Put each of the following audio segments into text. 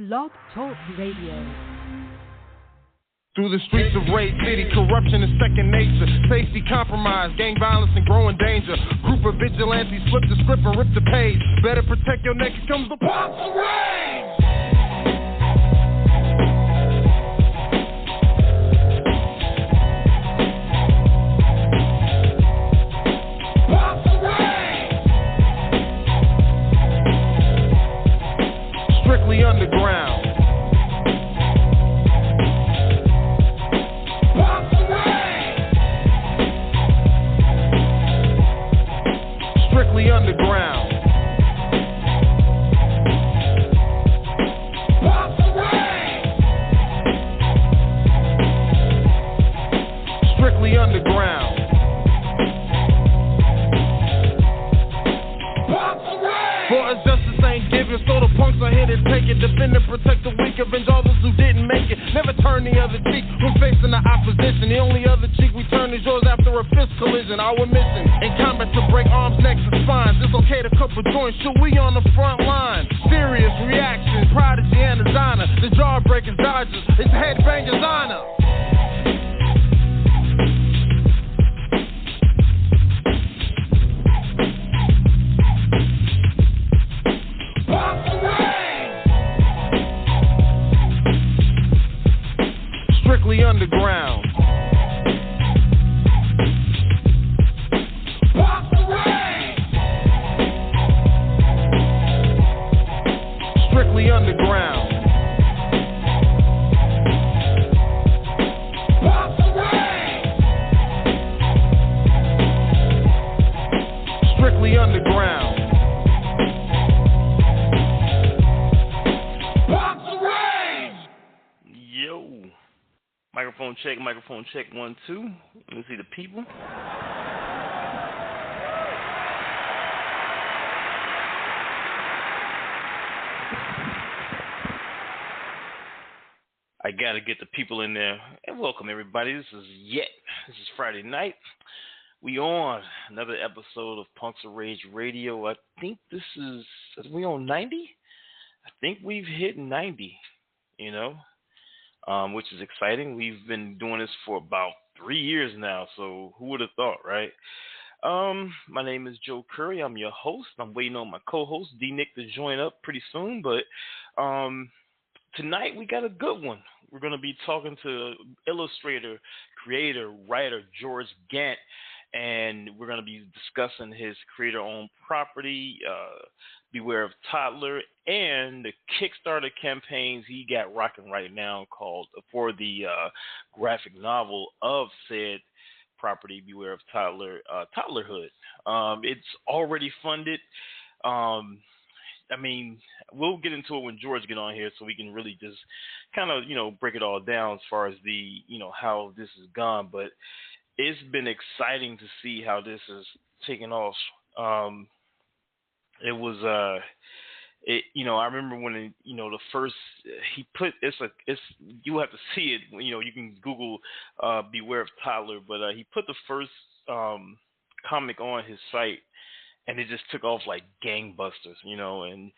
Blog Talk Radio. Through the streets of Raid City, corruption is second nature. Safety compromised, gang violence and growing danger. Group of vigilantes flip the script and rip the page. Better protect your neck, here comes the Punks of Rage! Punks of Rage! Strictly underground. Underground. Strictly underground. For us justice ain't given, so the punks are here to take it. Defend and protect the weak, avenge all those who didn't make it. Never turn the other cheek when facing the opposition. The only other cheek we turn is yours after a fist collision. Our mission in combat to break arms, necks, and spines. It's okay to couple joints, shoot, we on the front line. Serious reaction, prodigy and designer. The jawbreakers, dodgers, it's headbangers honor. Strictly underground. Strictly underground. Strictly underground. Yo. Microphone check, 1, 2. Let me see the people. I gotta get the people in there. And welcome everybody. This is Friday night. We on another episode of Punks of Rage Radio. I think are we on 90? I think we've hit 90, which is exciting. We've been doing this for about 3 years now, so who would have thought, right? My name is Joe Currie. I'm your host. I'm waiting on my co-host, D-Nick, to join up pretty soon, but tonight we got a good one. We're going to be talking to illustrator, creator, writer George Gant, and we're going to be discussing his creator-owned property, Beware of Toddler, and the Kickstarter campaigns he got rocking right now called for the graphic novel of said property, Beware of Toddler, Toddlerhood. It's already funded. We'll get into it when George get on here so we can really just kind of, break it all down as far as the, how this has gone. But it's been exciting to see how this is taking off. It was, I remember when, the first, he put, you have to see it, you can Google Beware of Toddler, but he put the first comic on his site, and it just took off like gangbusters, and,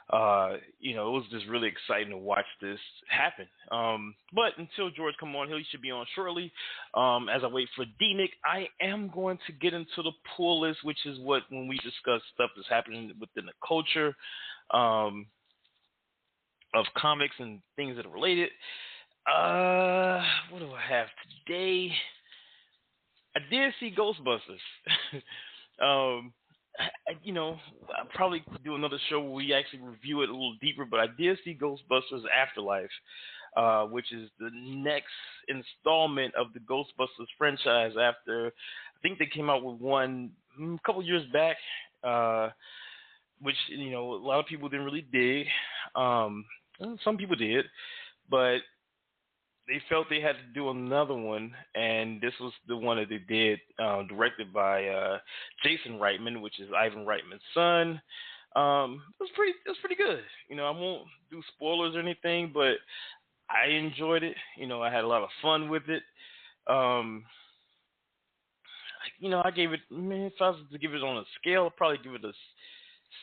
it was just really exciting to watch this happen. But until George come on, he should be on shortly. As I wait for D-Nick, I am going to get into the pull list, which is when we discuss stuff that's happening within the culture of comics and things that are related. What do I have today? I did see Ghostbusters. I'll probably do another show where we actually review it a little deeper, but I did see Ghostbusters Afterlife, which is the next installment of the Ghostbusters franchise after, I think they came out with one a couple years back, which, a lot of people didn't really dig. Some people did, but they felt they had to do another one, and this was the one that they did, directed by Jason Reitman, which is Ivan Reitman's son. It was pretty good. I won't do spoilers or anything, but I enjoyed it. I had a lot of fun with it. I gave it, if I was to give it on a scale, I'd probably give it a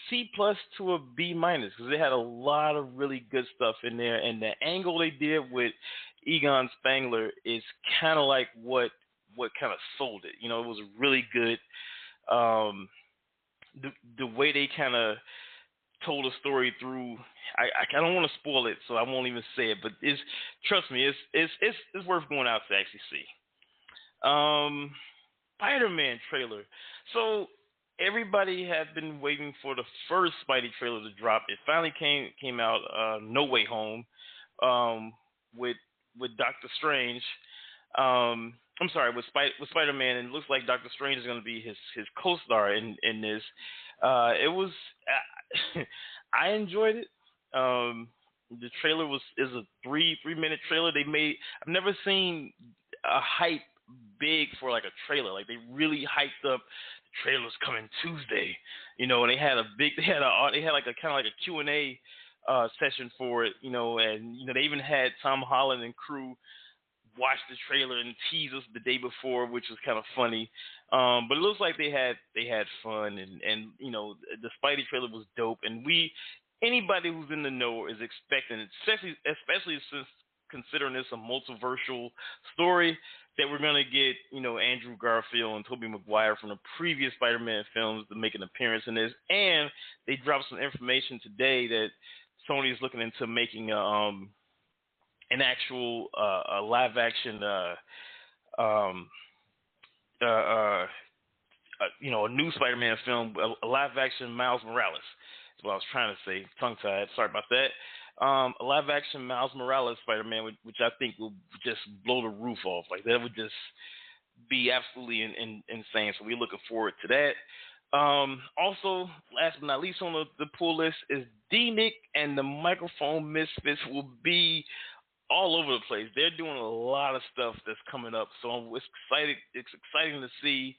C+ to a B- because they had a lot of really good stuff in there, and the angle they did with Egon Spangler is kind of like what kind of sold it. You know, it was really good. The way they kind of told a story through, I don't want to spoil it, so I won't even say it. But trust me, it's worth going out to actually see. Spider-Man trailer. So everybody had been waiting for the first Spidey trailer to drop. It finally came out. No Way Home, with Doctor Strange. I'm sorry, with Spider-Man, and it looks like Doctor Strange is going to be his co-star in this. It was I enjoyed it. The trailer is a 3-minute trailer. I've never seen a hype big for like a trailer. Like they really hyped up the trailer's coming Tuesday, you know, and they had like a kind of like a Q&A session for it, you know, and you know they even had Tom Holland and crew watch the trailer and tease us the day before, which was kind of funny. But it looks like they had fun, and you know the Spidey trailer was dope, and anybody who's in the know is expecting it, especially since considering this a multiversal story, that we're going to get, you know, Andrew Garfield and Tobey Maguire from the previous Spider-Man films to make an appearance in this. And they dropped some information today that Sony is looking into making an actual live action, you know, a new Spider-Man film, a live action Miles Morales. That's what I was trying to say. Tongue tied. Sorry about that. A live action Miles Morales Spider-Man, which I think will just blow the roof off. Like that would just be absolutely insane. So we're looking forward to that. Also, last but not least on the pull list is D-Nick and the Microphone Misfits will be all over the place. They're doing a lot of stuff that's coming up. So it's exciting to see.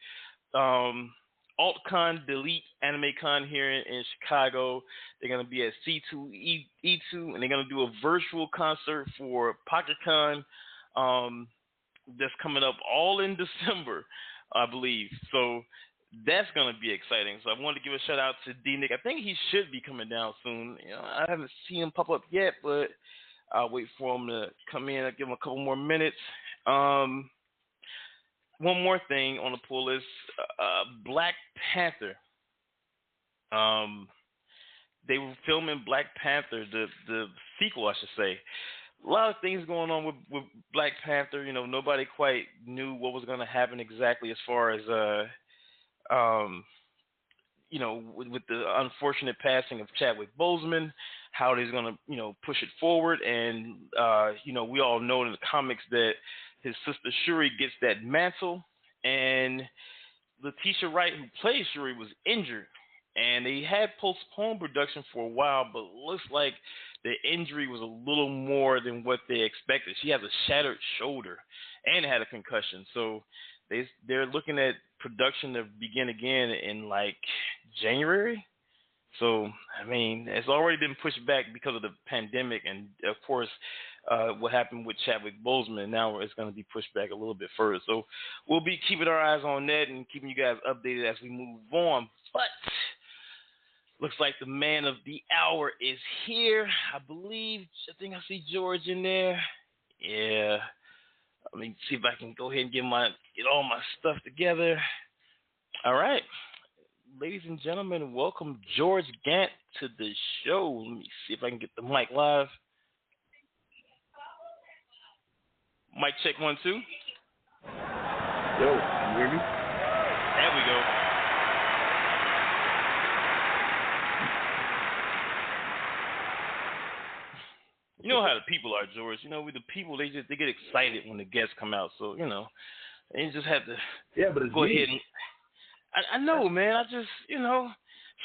AltCon Delete AnimeCon here in Chicago. They're going to be at C2E2, and they're going to do a virtual concert for PocketCon that's coming up all in December, I believe. So that's going to be exciting. So I wanted to give a shout out to D-Nick. I think he should be coming down soon. You know, I haven't seen him pop up yet, but I'll wait for him to come in. I'll give him a couple more minutes. One more thing on the pull list, Black Panther. They were filming Black Panther, the sequel, I should say. A lot of things going on with Black Panther. You know, nobody quite knew what was going to happen exactly as far as, you know, with the unfortunate passing of Chadwick Boseman, how they're going to, you know, push it forward. And, you know, we all know in the comics that his sister Shuri gets that mantle, and Letitia Wright, who plays Shuri, was injured, and they had postponed production for a while, but it looks like the injury was a little more than what they expected. She has a shattered shoulder and had a concussion, so they're looking at production to begin again in like January. So, I mean, it's already been pushed back because of the pandemic and, of course, what happened with Chadwick Boseman. Now it's going to be pushed back a little bit further. So we'll be keeping our eyes on that and keeping you guys updated as we move on. But looks like the man of the hour is here. I think I see George in there. Yeah. Let me see if I can go ahead and get all my stuff together. All right. Ladies and gentlemen, welcome George Gant to the show. Let me see if I can get the mic live. Mic check 1 2. Yo, you hear me? There we go. You know how the people are, George. You know, with the people, they get excited when the guests come out. So, you know, they just have to but it's go me. ahead and I know, man. I just, you know,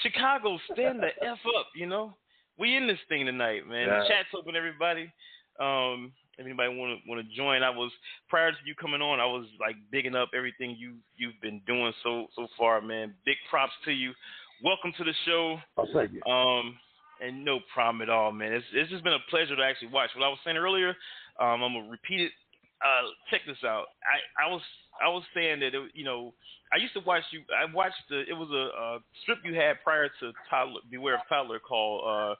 Chicago, stand the F up, you know. We in this thing tonight, man. Yeah. The chat's open, everybody. If anybody want to join, prior to you coming on, I was like bigging up everything you've been doing so far, man. Big props to you. Welcome to the show. I'll thank you. And no problem at all, man. It's just been a pleasure to actually watch. What I was saying earlier, I'm gonna repeat it check this out. I was saying that I used to watch you. I watched it was a strip you had prior to Toddler, Beware of Toddler called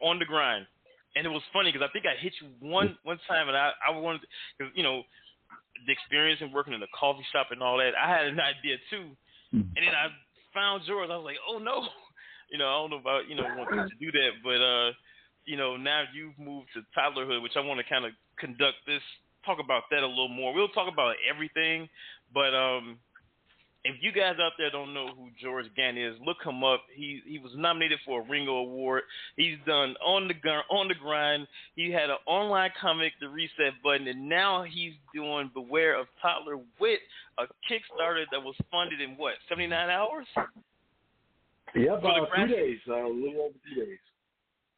on the Grind, and it was funny because I think I hit you one time, and I wanted because the experience in working in a coffee shop and all that. I had an idea too, and then I found yours. I was like, oh no, I don't know about wanting to do that, but now you've moved to Toddlerhood, which I want to kind of talk about that a little more. We'll talk about everything, but if you guys out there don't know who George Gant is, look him up. He was nominated for a Ringo Award. He's done on the Grind. He had an online comic, The Reset Button, and now he's doing Beware of Toddler with a Kickstarter that was funded in 79 hours? Yeah, about 3 days, a little over 2 days.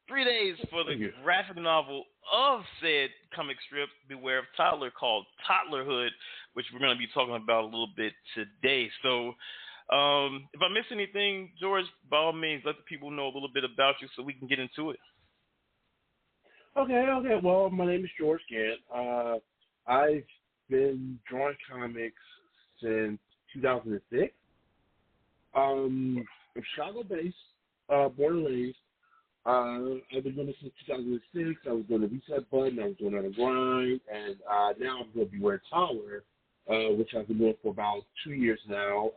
3 days for the graphic novel of said comic strip, Beware of Toddler, called Toddlerhood, which we're going to be talking about a little bit today. So if I miss anything, George, by all means, let the people know a little bit about you so we can get into it. Okay. Well, my name is George Gant. I've been drawing comics since 2006. I'm Chicago-based, born and raised. I've been doing this since 2006. I was doing the Reset Button. I was doing On the Grind, and now I'm doing Beware Toddler, which I've been doing for about 2 years now.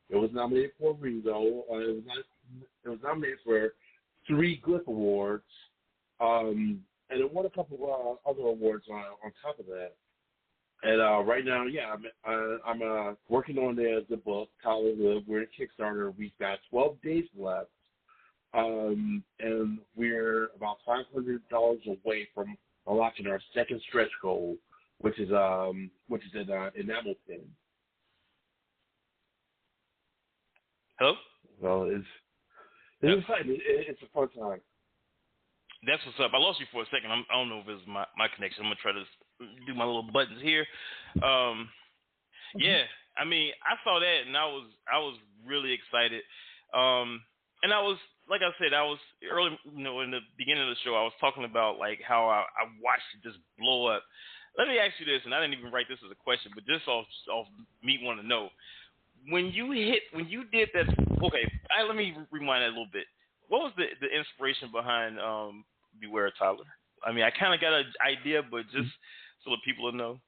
It was nominated for a Ringo. It was nominated for 3 Glyph Awards, and it won a couple other awards on top of that. And right now, I'm working on the book, Toddlerhood. We're in Kickstarter. We've got 12 days left. And we're about $500 away from unlocking our second stretch goal, which is an enamel pin. Hello? So it's exciting. It's a fun time. That's what's up. I lost you for a second. I don't know if it's my connection. I'm gonna try to do my little buttons here. Yeah. I mean, I saw that and I was really excited. And I was, like I said, I was early, in the beginning of the show, I was talking about like how I watched it just blow up. Let me ask you this, and I didn't even write this as a question, but just off me wanting to know. When you did that, okay, let me rewind that a little bit. What was the inspiration behind Beware of Toddler? I mean, I kind of got an idea, but just so the people will know.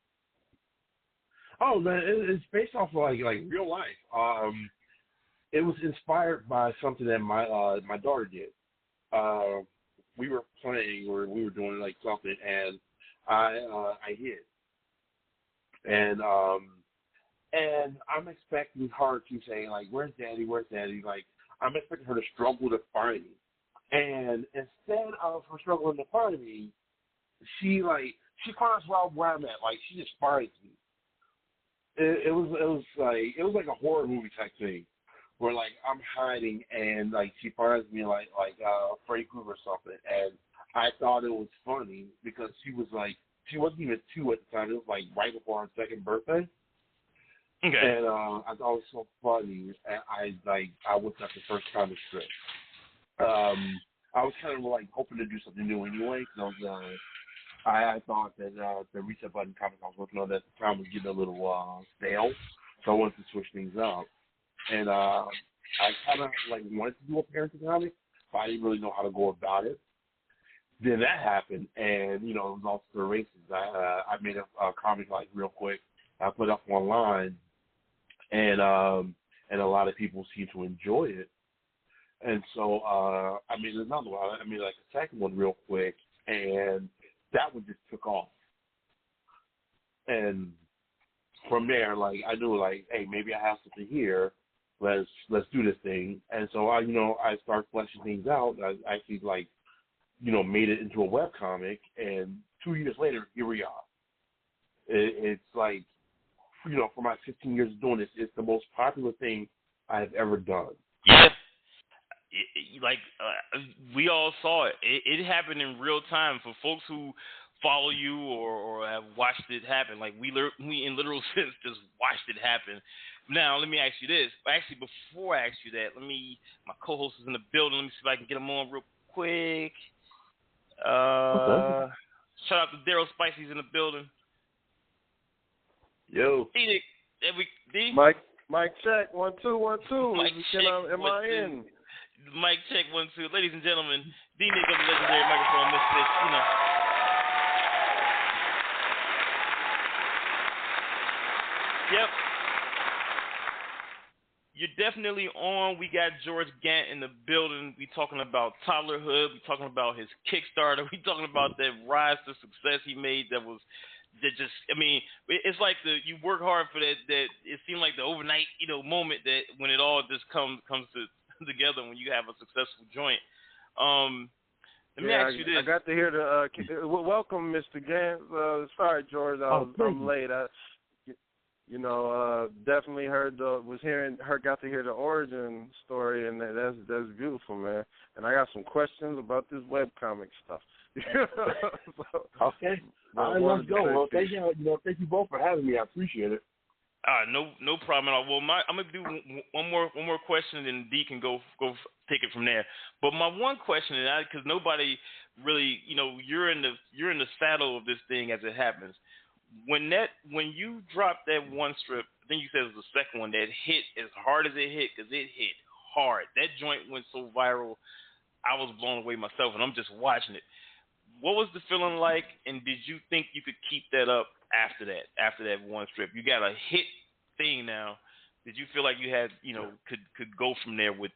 Oh man, it's based off of like real life. It was inspired by something that my daughter did. We were playing, or we were doing like something, and I hid. And I'm expecting her to say like, "Where's Daddy? Where's Daddy?" Like, I'm expecting her to struggle to find me. And instead of her struggling to find me, she finds out where I'm at. Like, she just finds me. It was like a horror movie type thing, where like I'm hiding and like she finds me like Freddy Krueger or something, and I thought it was funny because she wasn't even 2 at the time. It was like right before her 2nd birthday. Okay. And I thought it was so funny. And I looked at the first comic strip. I was kind of like hoping to do something new anyway, because I thought that the Reset Button comic I was working on at the time was getting a little stale, so I wanted to switch things up. And I kind of like wanted to do a parenting comic, but I didn't really know how to go about it. Then that happened, and it was all for races. I made a comic like real quick. I put it up online, and a lot of people seem to enjoy it. And so I made another one. I made like a second one real quick, and that one just took off. And from there, like I knew, like, hey, maybe I have something here. Let's do this thing. And so I started fleshing things out. I actually made it into a webcomic, and 2 years later, here we are. It's like, for my 15 years of doing this, it's the most popular thing I've ever done. Yeah. We all saw it. It happened in real time for folks who follow you or have watched it happen. Like we in literal sense just watched it happen. Now let me ask you this. Actually, before I ask you that, my co-host is in the building. Let me see if I can get him on real quick. Okay. Shout out to Daryl Spicy's in the building. Yo. D-Nick, D? Mike check, 1 2 1 2. Mic check, Am I in? Mic check, 1 2. Ladies and gentlemen, D-Nick of the legendary microphone misfits, Yep. You're definitely on. We got George Gant in the building. We talking about Toddlerhood. We talking about his Kickstarter. We talking about that rise to success he made. It's like you work hard for that. That it seemed like the overnight, moment that when it all just comes together when you have a successful joint. Let me ask you this. I got to hear the welcome, Mr. Gant. Sorry, George, I'm late. Definitely got to hear the origin story, and that's beautiful, man. And I got some questions about this webcomic stuff. Okay. All right, let's go. Well, thank you both for having me. I appreciate it. No problem at all. Well, I'm gonna do one more question, and then D can go take it from there. But my one question, because nobody really, you're in the saddle of this thing as it happens. When you dropped that one strip, I think you said it was the second one that hit as hard as it hit, because it hit hard. That joint went so viral, I was blown away myself, and I'm just watching it. What was the feeling like, and did you think you could keep that up after that one strip? You got a hit thing now. Did you feel like you had, could go from there with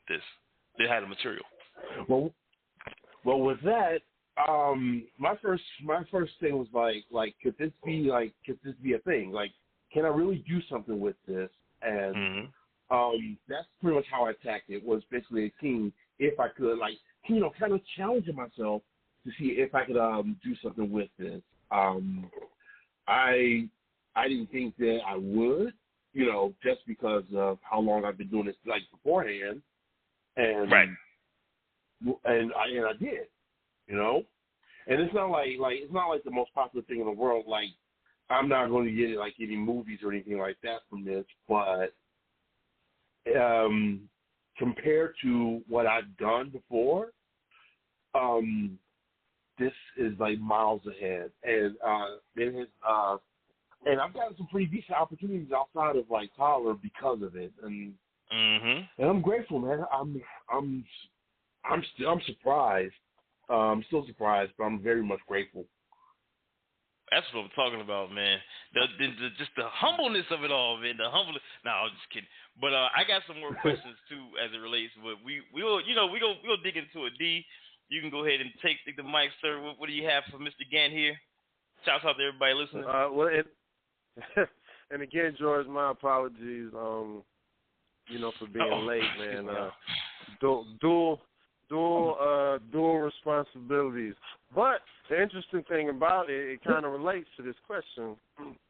this? That had the material. Well, with that, my first thing was like, could this be a thing? Like, can I really do something with this? And that's pretty much how I attacked it. Was basically seeing if I could, kind of challenging myself to see if I could do something with this. I didn't think that I would, just because of how long I've been doing this beforehand, and right. And I did, and it's not like the most popular thing in the world. Like, I'm not going to get any movies or anything like that from this, but compared to what I've done before, this is miles ahead, and and I've gotten some pretty decent opportunities outside of Toddler because of it, and I'm grateful, man. I'm surprised. I'm still surprised, but I'm very much grateful. That's what I'm talking about, man. Just the humbleness of it all, man. No, I'm just kidding. But I got some more questions too as it relates. But we'll dig into it. D, you can go ahead and take the mic, sir. What do you have for Mr. Gant here? Shouts out to everybody listening. And again, George, my apologies. For being late, man. Dual responsibilities. But the interesting thing about it kind of relates to this question.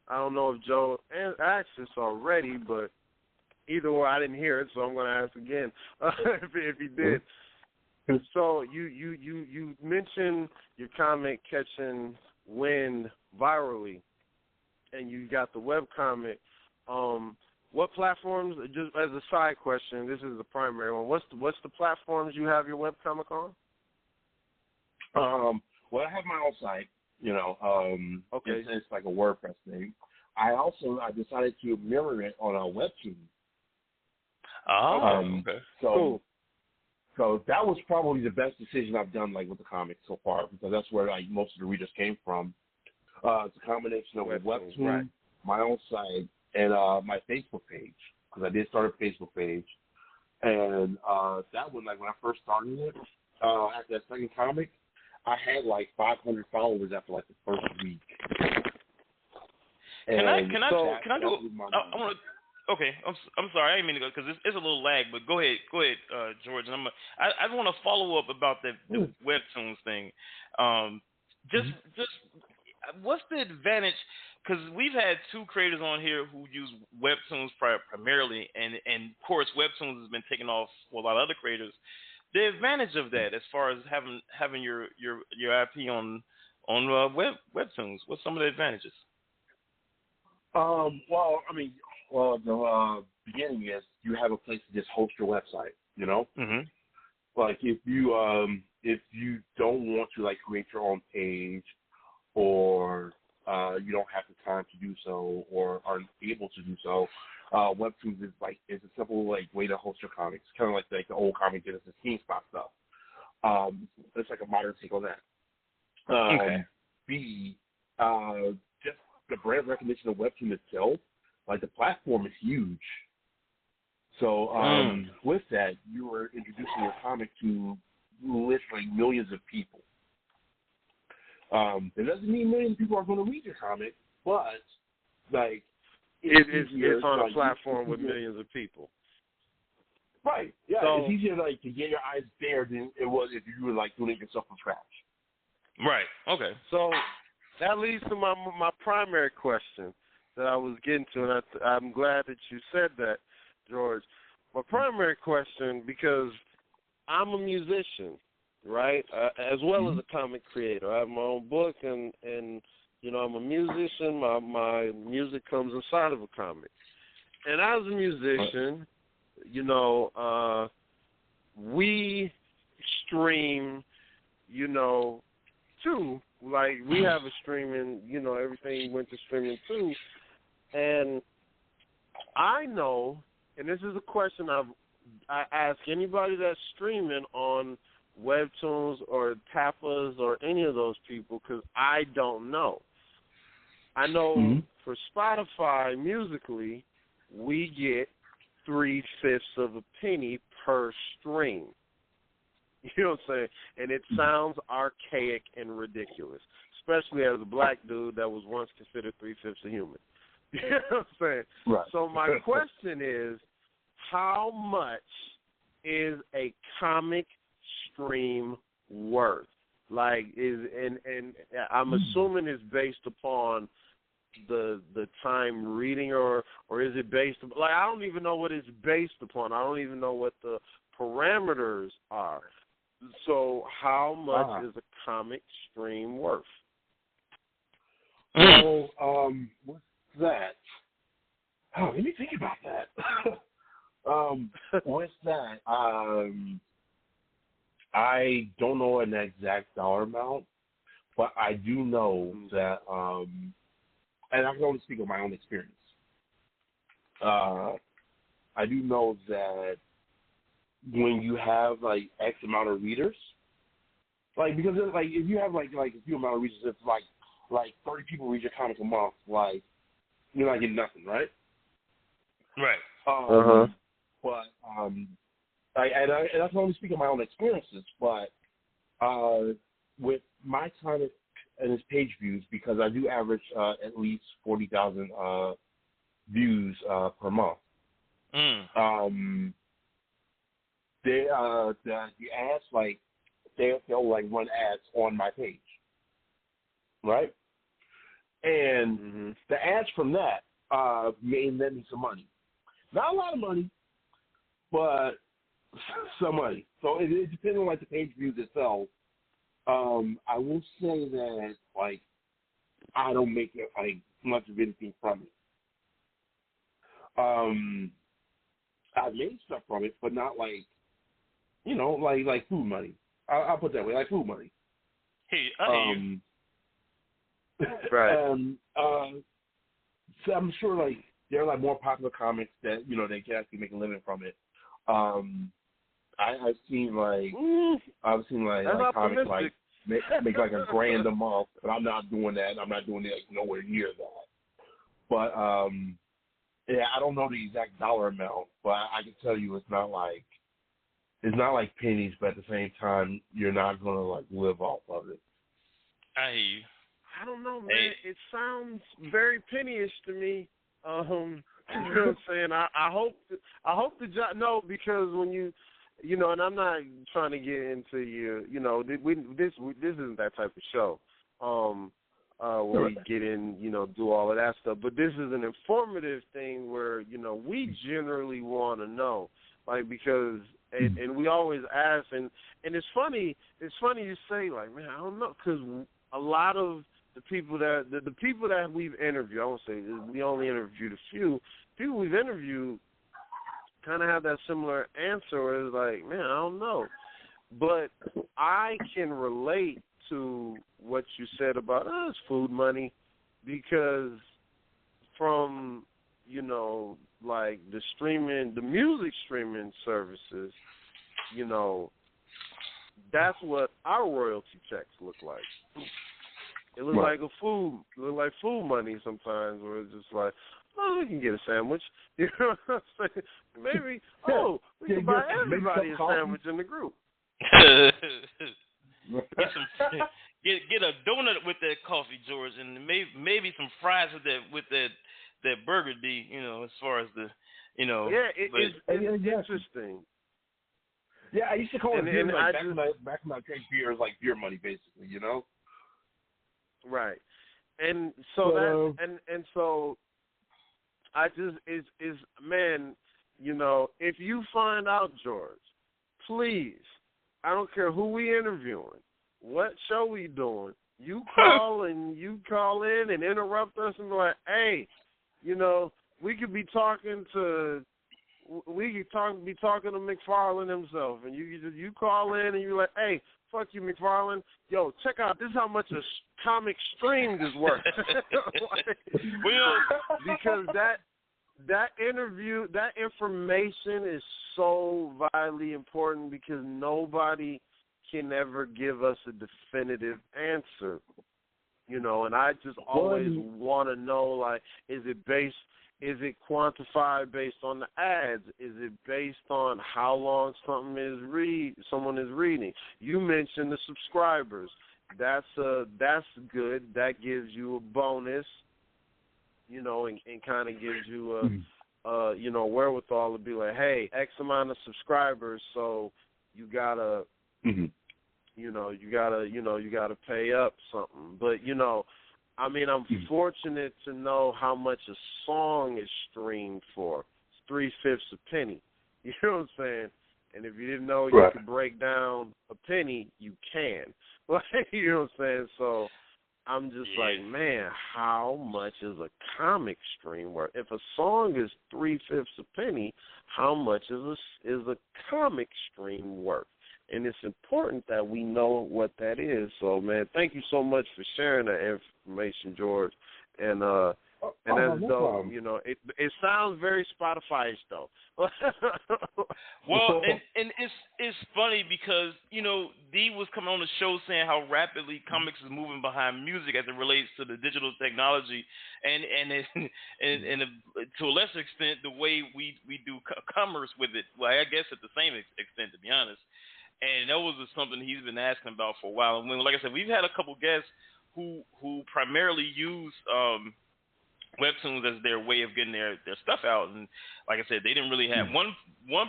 I don't know if Joe asked this already, but either way, I didn't hear it, so I'm going to ask again if he did. So you mentioned your comic catching wind virally, and you got the webcomic. What platforms? Just as a side question, this is the primary one. What's the platforms you have your webcomic on? Well, I have my own site. Okay. It's like a WordPress thing. I decided to mirror it on a webtoon. Okay. So that was probably the best decision I've done with the comics so far, because that's where most of the readers came from. It's a combination of webtoon, right. my own site, and my Facebook page, because I did start a Facebook page. And that one, when I first started it, after that second comic, I had 500 followers after the first week. Can I do? I want to. Okay, I'm sorry, I didn't mean to go because it's a little lag, but go ahead, George. And I want to follow up about the webtoons thing. Just what's the advantage? Because we've had two creators on here who use webtoons primarily, and of course webtoons has been taken off for a lot of other creators. The advantage of that, as far as having your IP on webtoons, what's some of the advantages? The beginning is you have a place to just host your website. If you don't want to create your own page, or you don't have the time to do so or aren't able to do so, Webtoons is a simple way to host your comics, kind of like the old comic Genesis GameSpot stuff. It's like a modern take on that. Okay. B, just the brand recognition of Webtoon itself, like the platform is huge. So with that, you are introducing your comic to literally millions of people. It doesn't mean millions of people are going to read your comic, but like it's on a platform with millions of people. Right. Yeah. So, it's easier to get your eyes there than it was if you were doing it yourself from scratch. Right. Okay. So that leads to my primary question that I was getting to, and I'm glad that you said that, George. My primary question, because I'm a musician, right, as well as a comic creator. I have my own book, and I'm a musician. My music comes inside of a comic. And as a musician, we stream, too. Like, we have a streaming, everything went to streaming, too. And I know, and this is a question I ask anybody that's streaming on Webtoons or Tapas or any of those people, because I don't know. I know for Spotify, musically, we get 3/5 of a penny per stream. You know what I'm saying? And it sounds archaic and ridiculous, especially as a black dude that was once considered 3/5 a human. You know what I'm saying? Right. So my question is, how much is a comic stream worth? Like, and I'm assuming it's based upon the time reading, or is it based upon, like, I don't even know what it's based upon. I don't even know what the parameters are. So how much is a comic stream worth? So, what's that? Oh, let me think about that. What's that? I don't know an exact dollar amount, but I do know that, and I can only speak of my own experience. I do know that when you have X amount of readers, because if you have a few amount of readers, it's like 30 people read your comic a month, you're not getting nothing, right? Right. But and I can only speak of my own experiences, but with my comic and its page views, because I do average at least 40,000 views per month. The ads, they'll run ads on my page, right? And the ads from that may net me some money. Not a lot of money, but some money. So it depends on the page views itself. I will say that I don't make much of anything from it. I made stuff from it, but not like food money. I'll put it that way, like food money. Hey, I hear you. Right. So I'm sure there are more popular comics that they can actually make a living from it. I've seen comics make $1,000 a month, but I'm not doing that. I'm not doing it nowhere near that. But I don't know the exact dollar amount, but I can tell you it's not like pennies, but at the same time you're not gonna live off of it. I hear you. I don't know, man. Hey. It sounds very pennyish to me. You know what I'm saying? I hope the job. No, because when you and I'm not trying to get into this isn't that type of show. Where we get in, do all of that stuff. But this is an informative thing where we generally want to know, because and we always ask, and it's funny you say man, I don't know, because a lot of the people that we've interviewed, I won't say we only interviewed a few people we've interviewed, kind of have that similar answer where it's man, I don't know. But I can relate to what you said about it's food money, because from, like the music streaming services, that's what our royalty checks look like. It looks like food money sometimes, where it's just like, oh, we can get a sandwich. You know what I'm saying? Maybe, we can buy everybody a sandwich in the group. Get a donut with that coffee, George, and maybe some fries with that burger D. As far as the, Yeah, it's interesting. Yeah, I used to call it beer money. Back when I drank beer, it was like beer money, basically. Right, and so so I just is man, if you find out, George, please, I don't care who we interviewing, what show we doing, you call in and interrupt us and be like, hey, we could be talking to McFarlane himself, and you call in and you're like, hey, fuck you, McFarlane. Yo, check out, this is how much a comic streamed is worth. Because that interview, that information is so vitally important, because nobody can ever give us a definitive answer. And I just always want to know, like, is it quantified based on the ads? Is it based on how long someone is reading? You mentioned the subscribers. That's good. That gives you a bonus, and kind of gives you a wherewithal to be like, hey, X amount of subscribers, so you gotta you gotta pay up something. But I'm fortunate to know how much a song is streamed for. It's 3/5 a penny. You know what I'm saying? And if you didn't know you could break down a penny, you can. You know what I'm saying? So I'm just like, man, how much is a comic stream worth? If a song is 3/5 a penny, how much is a comic stream worth? And it's important that we know what that is. So, man, thank you so much for sharing that information, George. And that's dope. It sounds very Spotify-ish, though. Well, and it's funny because D was coming on the show saying how rapidly comics is moving behind music as it relates to the digital technology, and to a lesser extent the way we do commerce with it. Well, I guess at the same extent, to be honest. And that was something he's been asking about for a while. And like I said, we've had a couple guests who primarily use webtoons as their way of getting their stuff out. And like I said, they didn't really have one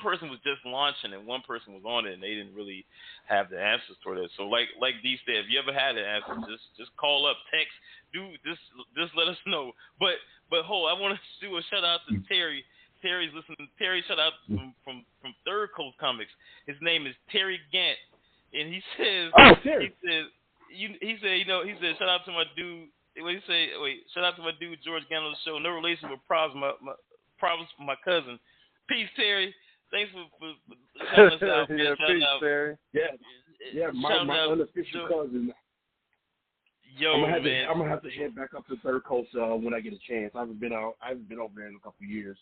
person was just launching and one person was on it, and they didn't really have the answers for that. So like D said, if you ever had an answer, just call up, text, just let us know. But hold, I want to do a shout out to Terry. Terry's listening. Terry, shout out from Third Coast Comics. His name is Terry Gant, and he says, he said, shout out to my dude. Shout out to my dude George Gant on the show. No relation with Problems, my cousin. Peace, Terry. Thanks for shouting us out. Yeah, peace, Terry. Yeah, my unofficial cousin. Yo, I'm gonna have to head back up to Third Coast when I get a chance. I haven't been over there in a couple of years.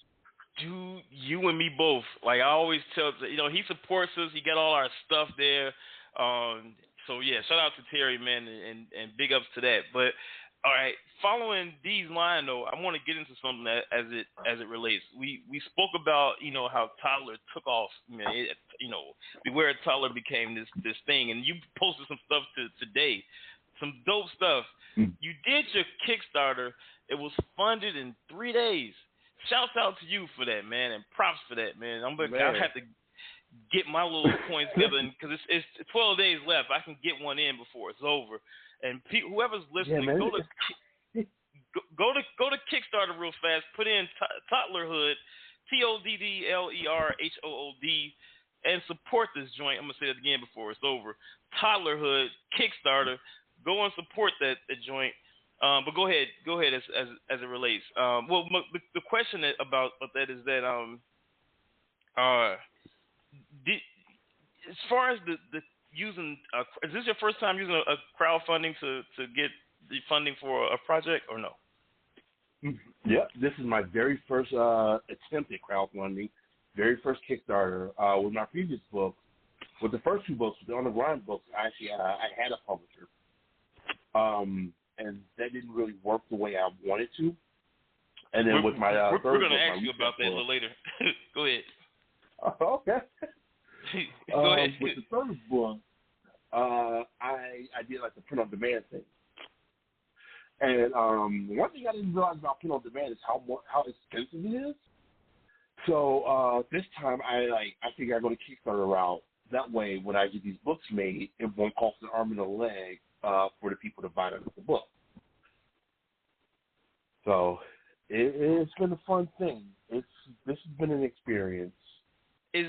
Dude, you and me both. Like I always tell, he supports us. He got all our stuff there. So yeah, shout out to Terry, man, and big ups to that. But all right, following D's line though, I want to get into something that, as it relates. We spoke about how Toddler took off. Beware Toddler became this thing, and you posted some stuff today, some dope stuff. You did your Kickstarter. It was funded in 3 days. Shouts out to you for that, man, and props for that, man. I'll have to get my little coins together, because it's 12 days left. I can get one in before it's over. And whoever's listening, go to Kickstarter real fast. Put in Toddlerhood, Toddlerhood, and support this joint. I'm gonna say that again before it's over. Toddlerhood Kickstarter. Go and support that joint. But go ahead as it relates. The question about that is that as far as the using, is this your first time using a crowdfunding to get the funding for a project or no? Yep, this is my very first attempt at crowdfunding, very first Kickstarter. With my previous book, with the first two books, with the On the Grind books, I had a publisher, and that didn't really work the way I wanted to. And then with my we're going to book, ask you about that a little later. Go ahead. Okay. Go ahead. With the third book, I did like the print on demand thing. And one thing I didn't realize about print on demand is how expensive it is. So this time I figure I go to Kickstarter route. That way, when I get these books made, it won't cost an arm and a leg for the people to buy the book. So it's been a fun thing. This has been an experience. A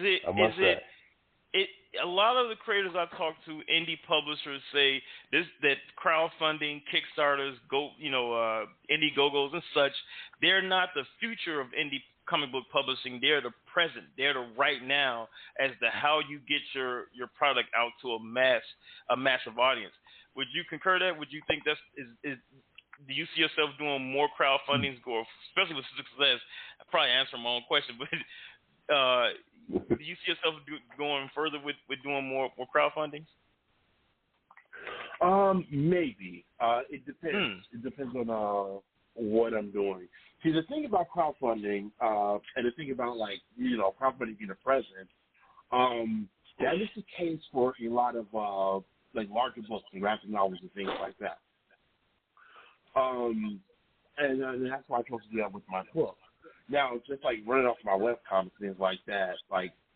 lot of the creators I talk to, indie publishers, say that crowdfunding, Kickstarters, Indiegogo's and such, they're not the future of indie comic book publishing. They're the present. They're the right now as to how you get your product out to a massive audience. Would you concur that? Would you think do you see yourself doing more crowdfundings, especially with success? I probably answered my own question, but do you see yourself going further with doing more crowdfundings? Maybe. It depends. It depends on what I'm doing. See, the thing about crowdfunding, and the thing about crowdfunding being a present, that is the case for a lot of larger books and graphic novels and things like that. And that's why I chose to do that with my book. Now, just running off my webcomics and things like that,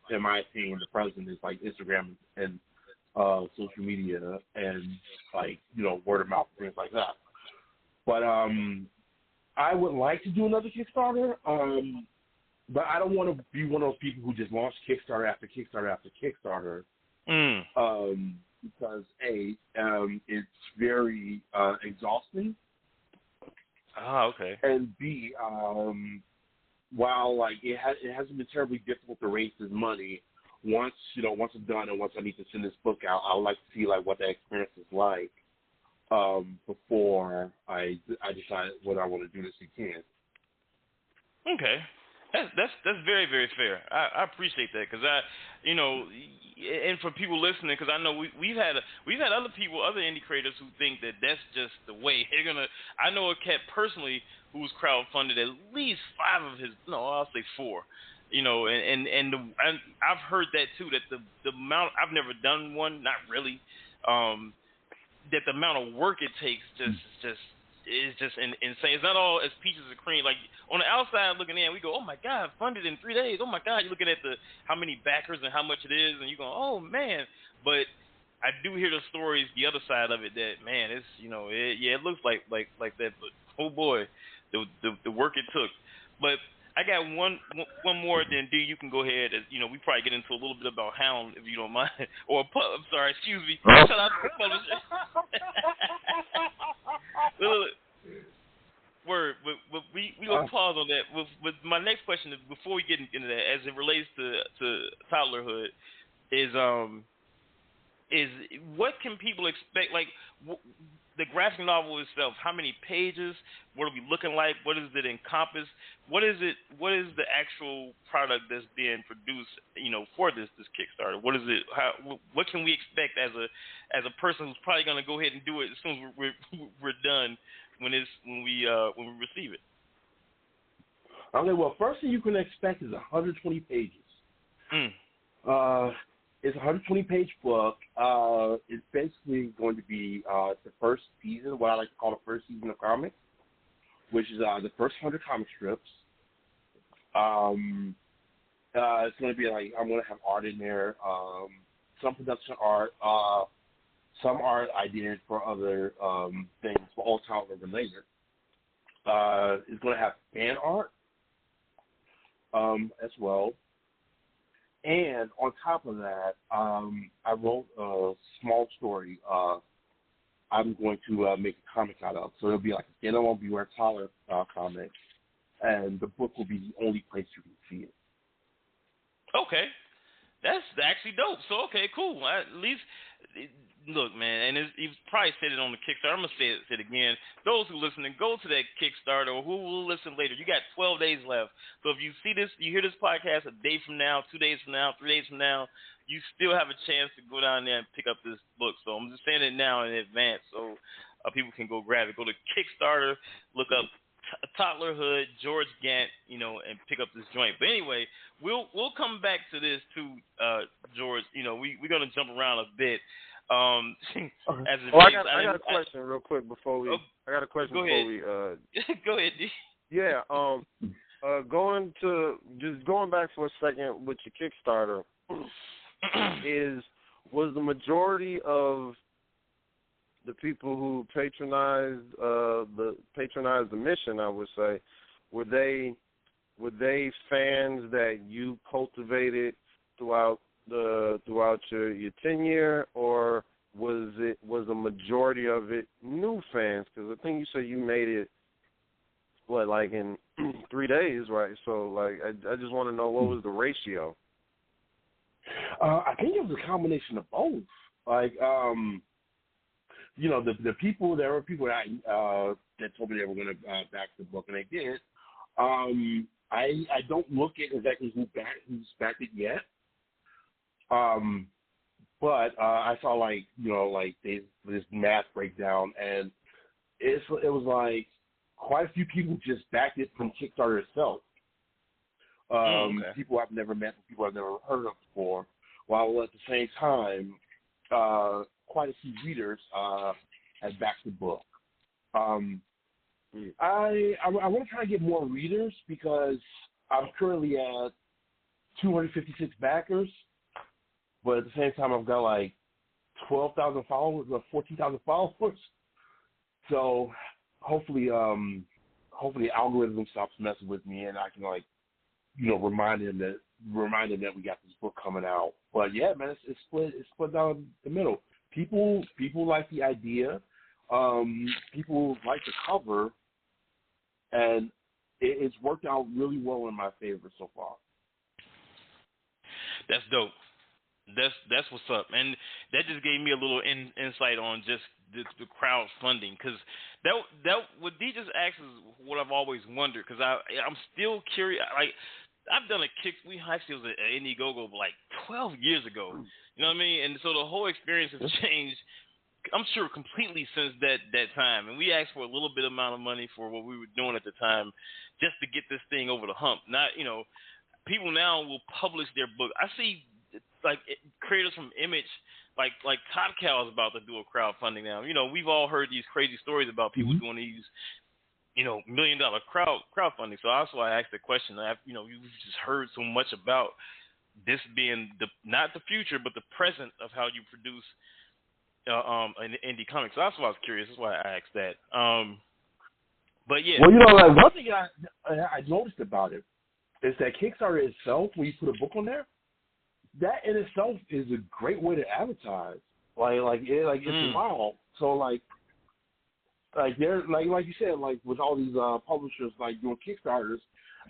in my opinion, the present is Instagram and social media and word of mouth and things like that. But I would like to do another Kickstarter, but I don't want to be one of those people who just launch Kickstarter after Kickstarter after Kickstarter. Because it's very exhausting. Okay. And B, while it hasn't been terribly difficult to raise this money, once I'm done and once I need to send this book out, I would like to see what that experience is like before I decide what I want to do this weekend. Okay. That's very, very fair. I appreciate that because and for people listening, because I know we've had other people, other indie creators who think that that's just the way they're gonna. I know a cat personally who's crowdfunded at least 5 of his. No, I'll say 4. And I've heard that too. That the amount, I've never done one, not really. That the amount of work it takes is just insane. It's not all as peaches and cream. On the outside looking in, we go, oh my God, funded in 3 days. Oh my God, you're looking at how many backers and how much it is, and you go, oh man. But I do hear the stories, the other side of it, that man, it's it looks like that, but oh boy, the work it took. But I got one more, then D, you can go ahead. We probably get into a little bit about Hound, if you don't mind. I'm sorry, excuse me. Shout out to the publisher. Word, but we gonna pause on that. With my next question, before we get into that, as it relates to Toddlerhood, is what can people expect? The graphic novel itself, how many pages? What are we looking like? What does it encompass? What is it? What is the actual product that's being produced? For this Kickstarter. What is it? What can we expect as a person who's probably going to go ahead and do it as soon as we're done when we receive it? Okay. Well, first thing you can expect is 120 pages. It's a 120-page book. It's basically going to be the first season, what I like to call the first season of comics, which is the first 100 comic strips. It's going to be I'm going to have art in there, some production art, some art I did for other things, for all Toddler related. It's going to have fan art as well. And on top of that, I wrote a small story I'm going to make a comic out of. So it'll be like a standalone Beware Toddler comic, and the book will be the only place you can see it. Okay. That's actually dope. So, okay, cool. At least look, man, and you've probably said it on the Kickstarter. I'm going to say it again. Those who listen, go to that Kickstarter, or who will listen later. You got 12 days left. So if you see this, you hear this podcast a day from now, 2 days from now, 3 days from now, you still have a chance to go down there and pick up this book. So I'm just saying it now in advance so people can go grab it. Go to Kickstarter, look up Toddlerhood, George Gant, and pick up this joint. But anyway, we'll come back to this too, George. We're gonna jump around a bit. I got a question real quick before we. I got a question before we. Go ahead, D. Yeah. Going back for a second with your Kickstarter, was the majority of the people who patronized the mission, I would say, were they fans that you cultivated throughout your tenure, or was the majority of it new fans? Because I think you said you made it like in 3 days, right? So I just want to know, what was the ratio? I think it was a combination of both. The people, there were people that told me they were going to back the book, and they did. I don't look at exactly who's backed it yet. But I saw this math breakdown, and it was like quite a few people just backed it from Kickstarter itself. People I've never met, people I've never heard of before, while at the same time, quite a few readers have backed the book. I want to try to get more readers because I'm currently at 256 backers, but at the same time I've got 12,000 followers or 14,000 followers. So hopefully the algorithm stops messing with me and I can remind them that we got this book coming out. But yeah, man, it's split down the middle. People like the idea. People like the cover, and it's worked out really well in my favor so far. That's dope. That's what's up, and that just gave me a little insight on just the crowdfunding, because that what D just asked is what I've always wondered, because I'm still curious. I've done a kick. We actually was at Indiegogo 12 years ago. You know what I mean? And so the whole experience has changed, I'm sure, completely since that time. And we asked for a little bit amount of money for what we were doing at the time, just to get this thing over the hump. Not, people now will publish their book. I see creators from Image, like Top Cow is about to do a crowdfunding now. We've all heard these crazy stories about people doing these, $1 million crowdfunding. So that's why I asked the question. You've just heard so much about this being not the future, but the present of how you produce an indie comic. So that's why I was curious. That's why I asked that. But yeah. Well, one thing I noticed about it is that Kickstarter itself, when you put a book on there, that in itself is a great way to advertise. It's wild. So they're like you said, with all these publishers doing Kickstarters,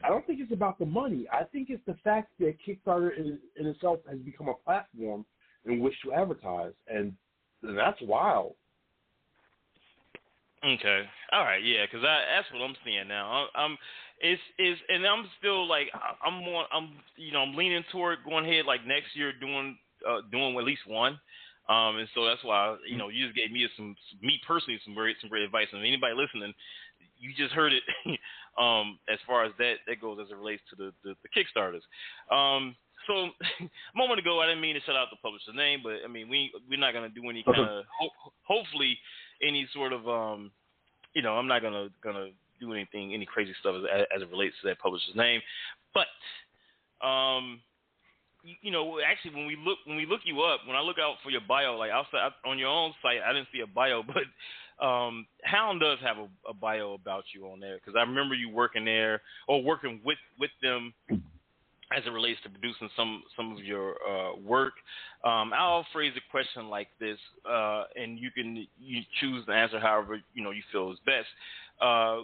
I don't think it's about the money. I think it's the fact that Kickstarter in itself has become a platform in which to advertise, and that's wild. Okay, all right, yeah, because that's what I'm seeing now. I'm still I'm leaning toward going ahead next year doing at least one. And so that's why, you just gave me me personally some great advice. And anybody listening, you just heard it as far as that goes as it relates to the Kickstarters. So a moment ago, I didn't mean to shout out the publisher's name, but I mean, we're not going to do any kind of, hopefully any sort of, I'm not going to do any crazy stuff as it relates to that publisher's name. But, actually, when we look you up, when I look out for your bio, outside on your own site, I didn't see a bio, but Hound does have a bio about you on there, because I remember you working there or working with them as it relates to producing some of your work. I'll phrase a question like this, and you choose to answer however you feel is best. A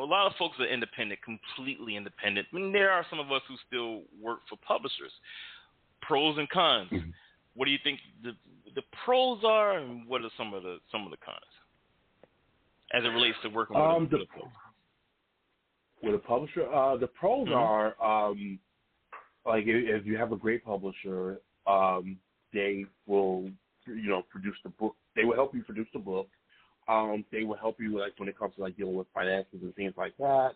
lot of folks are independent, completely independent. I mean, there are some of us who still work for publishers. Pros and cons. what do you think the pros are, and what are some of the cons as it relates to working with a publisher? With a publisher, the pros are like if you have a great publisher, they will produce the book. They will help you produce the book. They will help you like when it comes to like dealing with finances and things like that.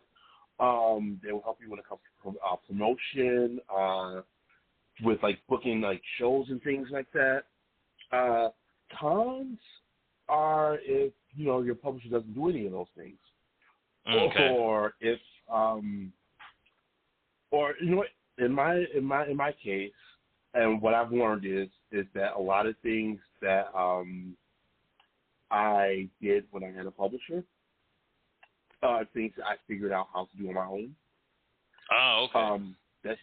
They will help you when it comes to promotion, with like booking like shows and things like that. Cons are if your publisher doesn't do any of those things, or if or in my case, and what I've learned is that a lot of things that I did when I had a publisher, things that I figured out how to do on my own. Oh, okay. That's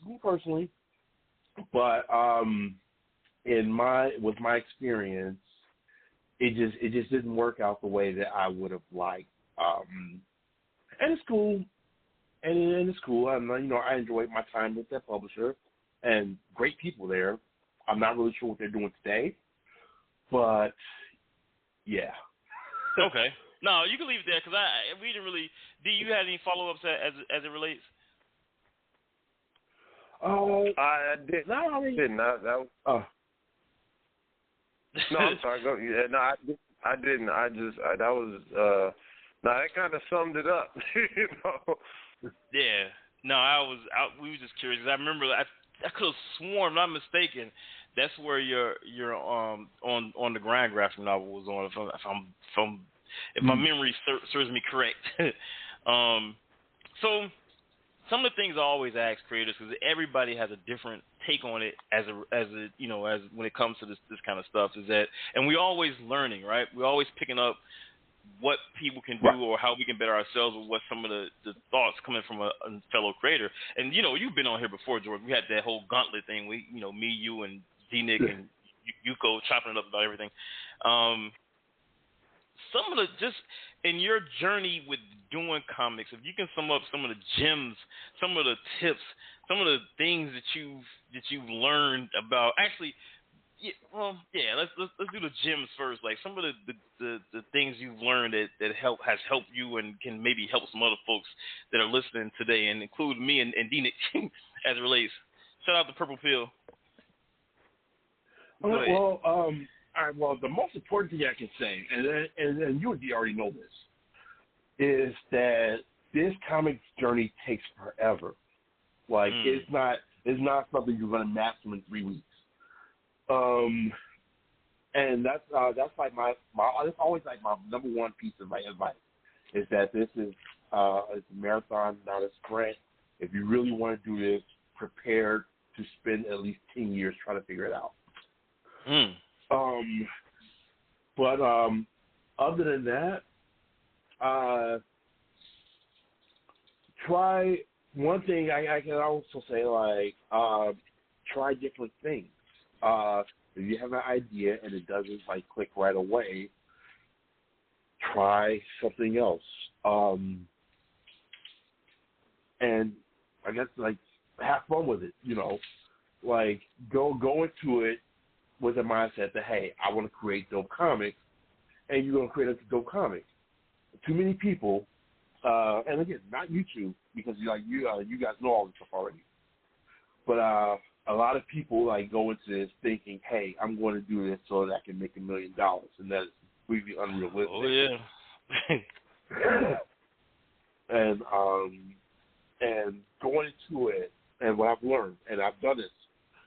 me personally, but with my experience, it just didn't work out the way that I would have liked. And it's cool, and it's cool. I enjoyed my time with that publisher, and great people there. I'm not really sure what they're doing today, but yeah. Okay. No, you can leave it there because we didn't really. Do you have any follow-ups as it relates? I did. No, I didn't. No, I'm sorry. Go. Yeah, no, I didn't. That was. That kind of summed it up. Yeah. No, we were just curious. I remember I could have sworn, if I'm not mistaken, that's where your on the Grind graphic novel was on. If my memory serves me correct. So some of the things I always ask creators, because everybody has a different take on it as when it comes to this kind of stuff, is that, and we're always learning, right? We're always picking up what people can do or how we can better ourselves with what some of the thoughts coming from a fellow creator. And you've been on here before, George. We had that whole gauntlet thing. Me, you, and D-Nick and Yuko chopping it up about everything. Some of the, just in your journey with doing comics, if you can sum up some of the gems, some of the tips, some of the things that you've learned about. Actually, let's do the gems first. Like some of the things you've learned that has helped you and can maybe help some other folks that are listening today, and include me and D-Nick as it relates. Shout out to Purple Pill. Well, all right, well, the most important thing I can say, and you and D already know this, is that this comic journey takes forever. Like it's not something you're going to master in 3 weeks. And that's like that's always like my number one piece of my advice, is that this is it's a marathon, not a sprint. If you really want to do this, prepare to spend at least 10 years trying to figure it out. But other than that, try one thing. I can also say, like, try different things. If you have an idea and it doesn't like click right away, try something else. And I guess like have fun with it. Like go into it with the mindset that, hey, I want to create dope comics, and you're going to create a dope comic. Too many people, and again, not you two, because you guys know all this stuff already. But a lot of people like go into this thinking, hey, I'm going to do this so that I can make $1 million, and that is completely unrealistic. Oh yeah. And going into it, and what I've learned, and I've done this,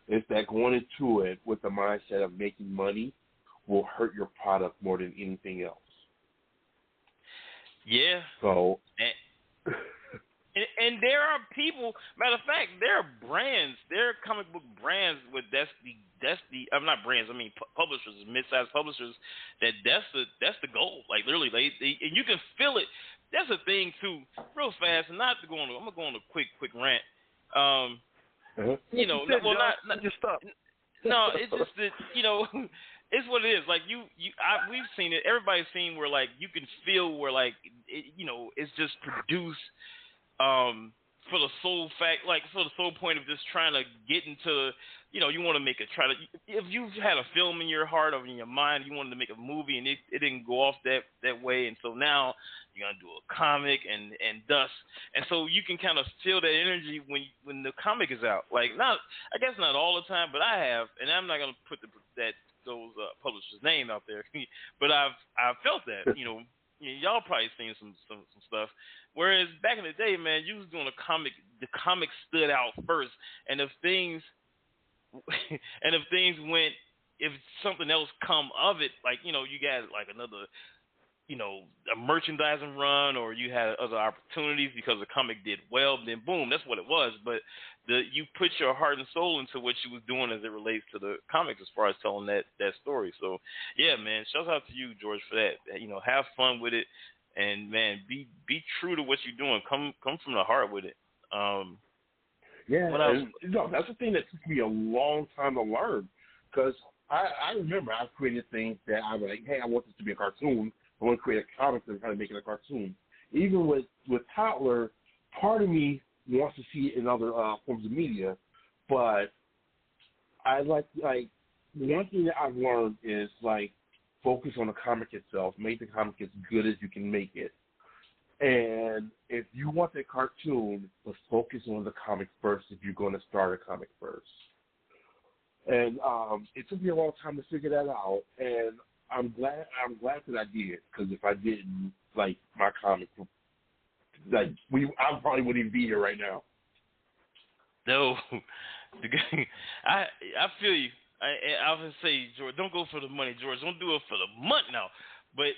is that going into it with the mindset of making money will hurt your product more than anything else. Yeah. So. And there are people. Matter of fact, there are brands. There are comic book brands with I'm not brands. I mean publishers, mid-sized publishers. That's the goal. Like literally, and you can feel it. That's a thing too. Real fast, and not to go on. I'm gonna go on a quick rant. Not just stop. No, it's just that it's what it is. Like we've seen it. Everybody's seen where like you can feel where like it's just produced for the sole fact, like for the sole point of just trying to get into, you want to make if you've had a film in your heart or in your mind, you wanted to make a movie and it didn't go off that way, and so now you're gonna do a comic and thus, and so you can kind of feel that energy when the comic is out. Like I guess not all the time, but I have, and I'm not gonna put those publishers' name out there, but I've felt that, y'all probably seen some stuff. Whereas back in the day, man, you was doing a comic. The comic stood out first, and if things went, if something else come of it, like you got like another, a merchandising run, or you had other opportunities because the comic did well, then boom, that's what it was. But you put your heart and soul into what you was doing as it relates to the comics, as far as telling that story. So yeah, man, shout out to you, George, for that. Have fun with it. And man, be true to what you're doing. Come from the heart with it. That's the thing that took me a long time to learn, because I remember I created things that I was like, hey, I want this to be a cartoon. I want to create a comic and try to make it a cartoon. Even with Toddler, part of me wants to see it in other forms of media, but I like one thing that I've learned is like, focus on the comic itself. Make the comic as good as you can make it. And if you want the cartoon, let's focus on the comic first if you're going to start a comic first. And it took me a long time to figure that out, and I'm glad that I did, because if I didn't, like, my comic, like, I probably wouldn't even be here right now. No. I feel you. I would say, George, don't go for the money, George. Don't do it for the money now. But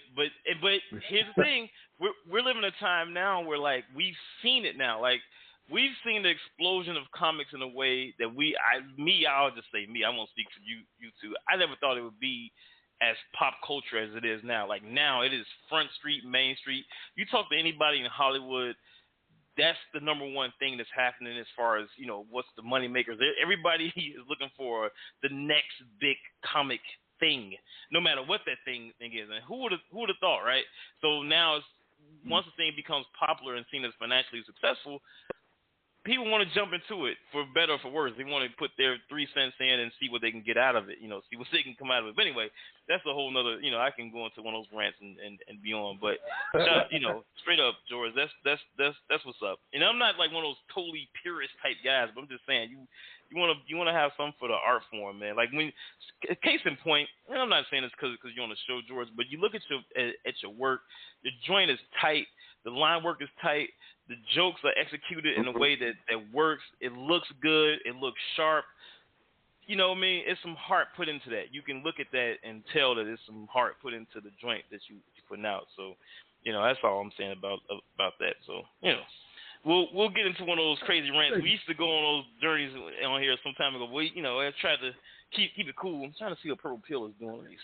here's the thing: we're living a time now where, like, we've seen it now. Like, we've seen the explosion of comics in a way that I'll just say me. I won't speak for you two. I never thought it would be as pop culture as it is now. Like, now it is front street, main street. You talk to anybody in Hollywood, that's the number one thing that's happening as far as, what's the money makers. Everybody is looking for the next big comic thing, no matter what that thing is. And who would have thought, right? So now, once the thing becomes popular and seen as financially successful, people want to jump into it, for better or for worse. They want to put their 3 cents in and see what they can get out of it, see what they can come out of it. But anyway, that's a whole nother, I can go into one of those rants and beyond. But, straight up, George, that's what's up. And I'm not like one of those totally purist type guys, but I'm just saying, you want to have something for the art form, man. Like, when, case in point, and I'm not saying this because you're on the show, George, but you look at your work, the joint is tight, the line work is tight, the jokes are executed in a way that works. It looks good. It looks sharp. You know what I mean? It's some heart put into that. You can look at that and tell that it's some heart put into the joint that you're putting out. So, that's all I'm saying about that. So, we'll get into one of those crazy rants. We used to go on those journeys on here some time ago. I tried to keep it cool. I'm trying to see what Purple Pill is doing.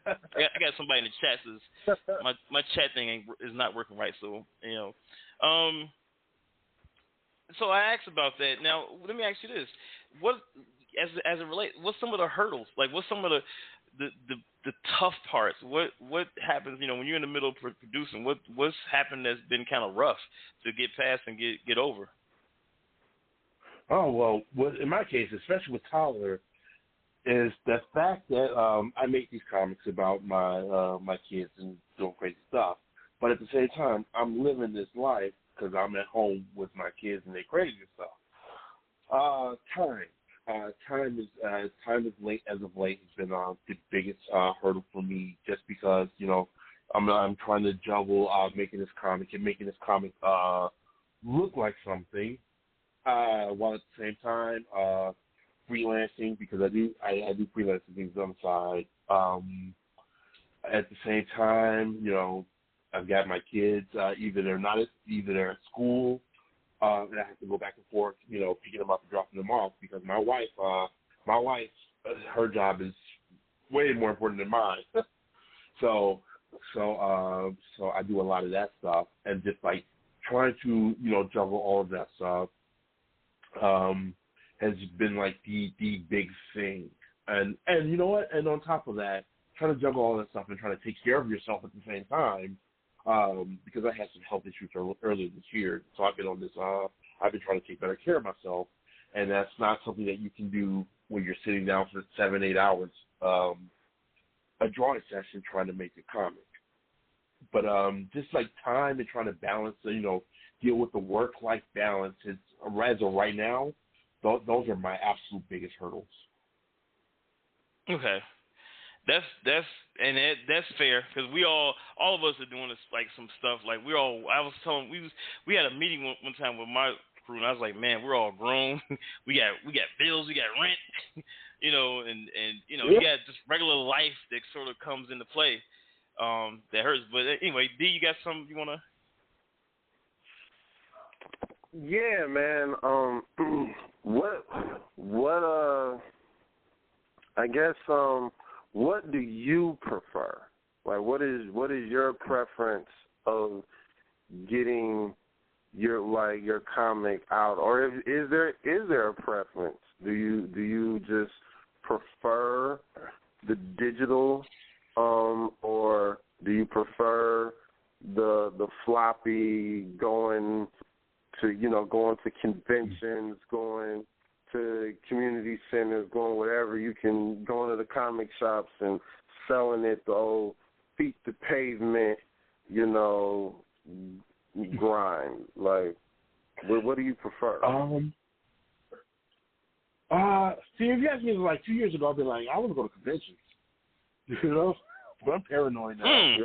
I got somebody in the chat says my chat thing is not working right. So, so I asked about that. Now, let me ask you this: what, as it relates, what's some of the hurdles? Like, what's some of the tough parts? What happens? When you're in the middle of producing, what's happened that's been kind of rough to get past and get over? Oh well, in my case, especially with Toddler, is the fact that I make these comics about my kids and doing crazy stuff, but at the same time, I'm living this life because I'm at home with my kids and they crazy stuff. Time is late as of late has been the biggest hurdle for me, just because I'm trying to juggle making this comic and making this comic look like something, while at the same time freelancing, because I do freelancing things on the side. At the same time, I've got my kids, either they're at school, and I have to go back and forth, picking them up and dropping them off, because my wife, her job is way more important than mine. So I do a lot of that stuff, and just like trying to, juggle all of that stuff, has been like the big thing. And you know what? And on top of that, trying to juggle all that stuff and trying to take care of yourself at the same time, because I had some health issues earlier this year. So I've been on this I've been trying to take better care of myself, and that's not something that you can do when you're sitting down for 7-8 hours, a drawing session trying to make a comic. But just like time and trying to balance, deal with the work-life balance. It's as of right now, those are my absolute biggest hurdles. Okay. That's fair, because all of us are doing this, like, some stuff. Like, I was telling, we had a meeting one time with my crew, and I was like, man, we're all grown. we got bills, we got rent, and you got just regular life that sort of comes into play. That hurts. But anyway, D, you got something you wanna? Yeah, man. I guess what do you prefer? Like, what is your preference of getting your comic out, or is there a preference? Do you just prefer the digital, or do you prefer the floppy, going to conventions, going to community centers, going wherever you can, going to the comic shops and selling it the old feet to pavement, grind? Like, what do you prefer? See, if you asked me like 2 years ago, I'd be like, I want to go to conventions, but I'm paranoid now.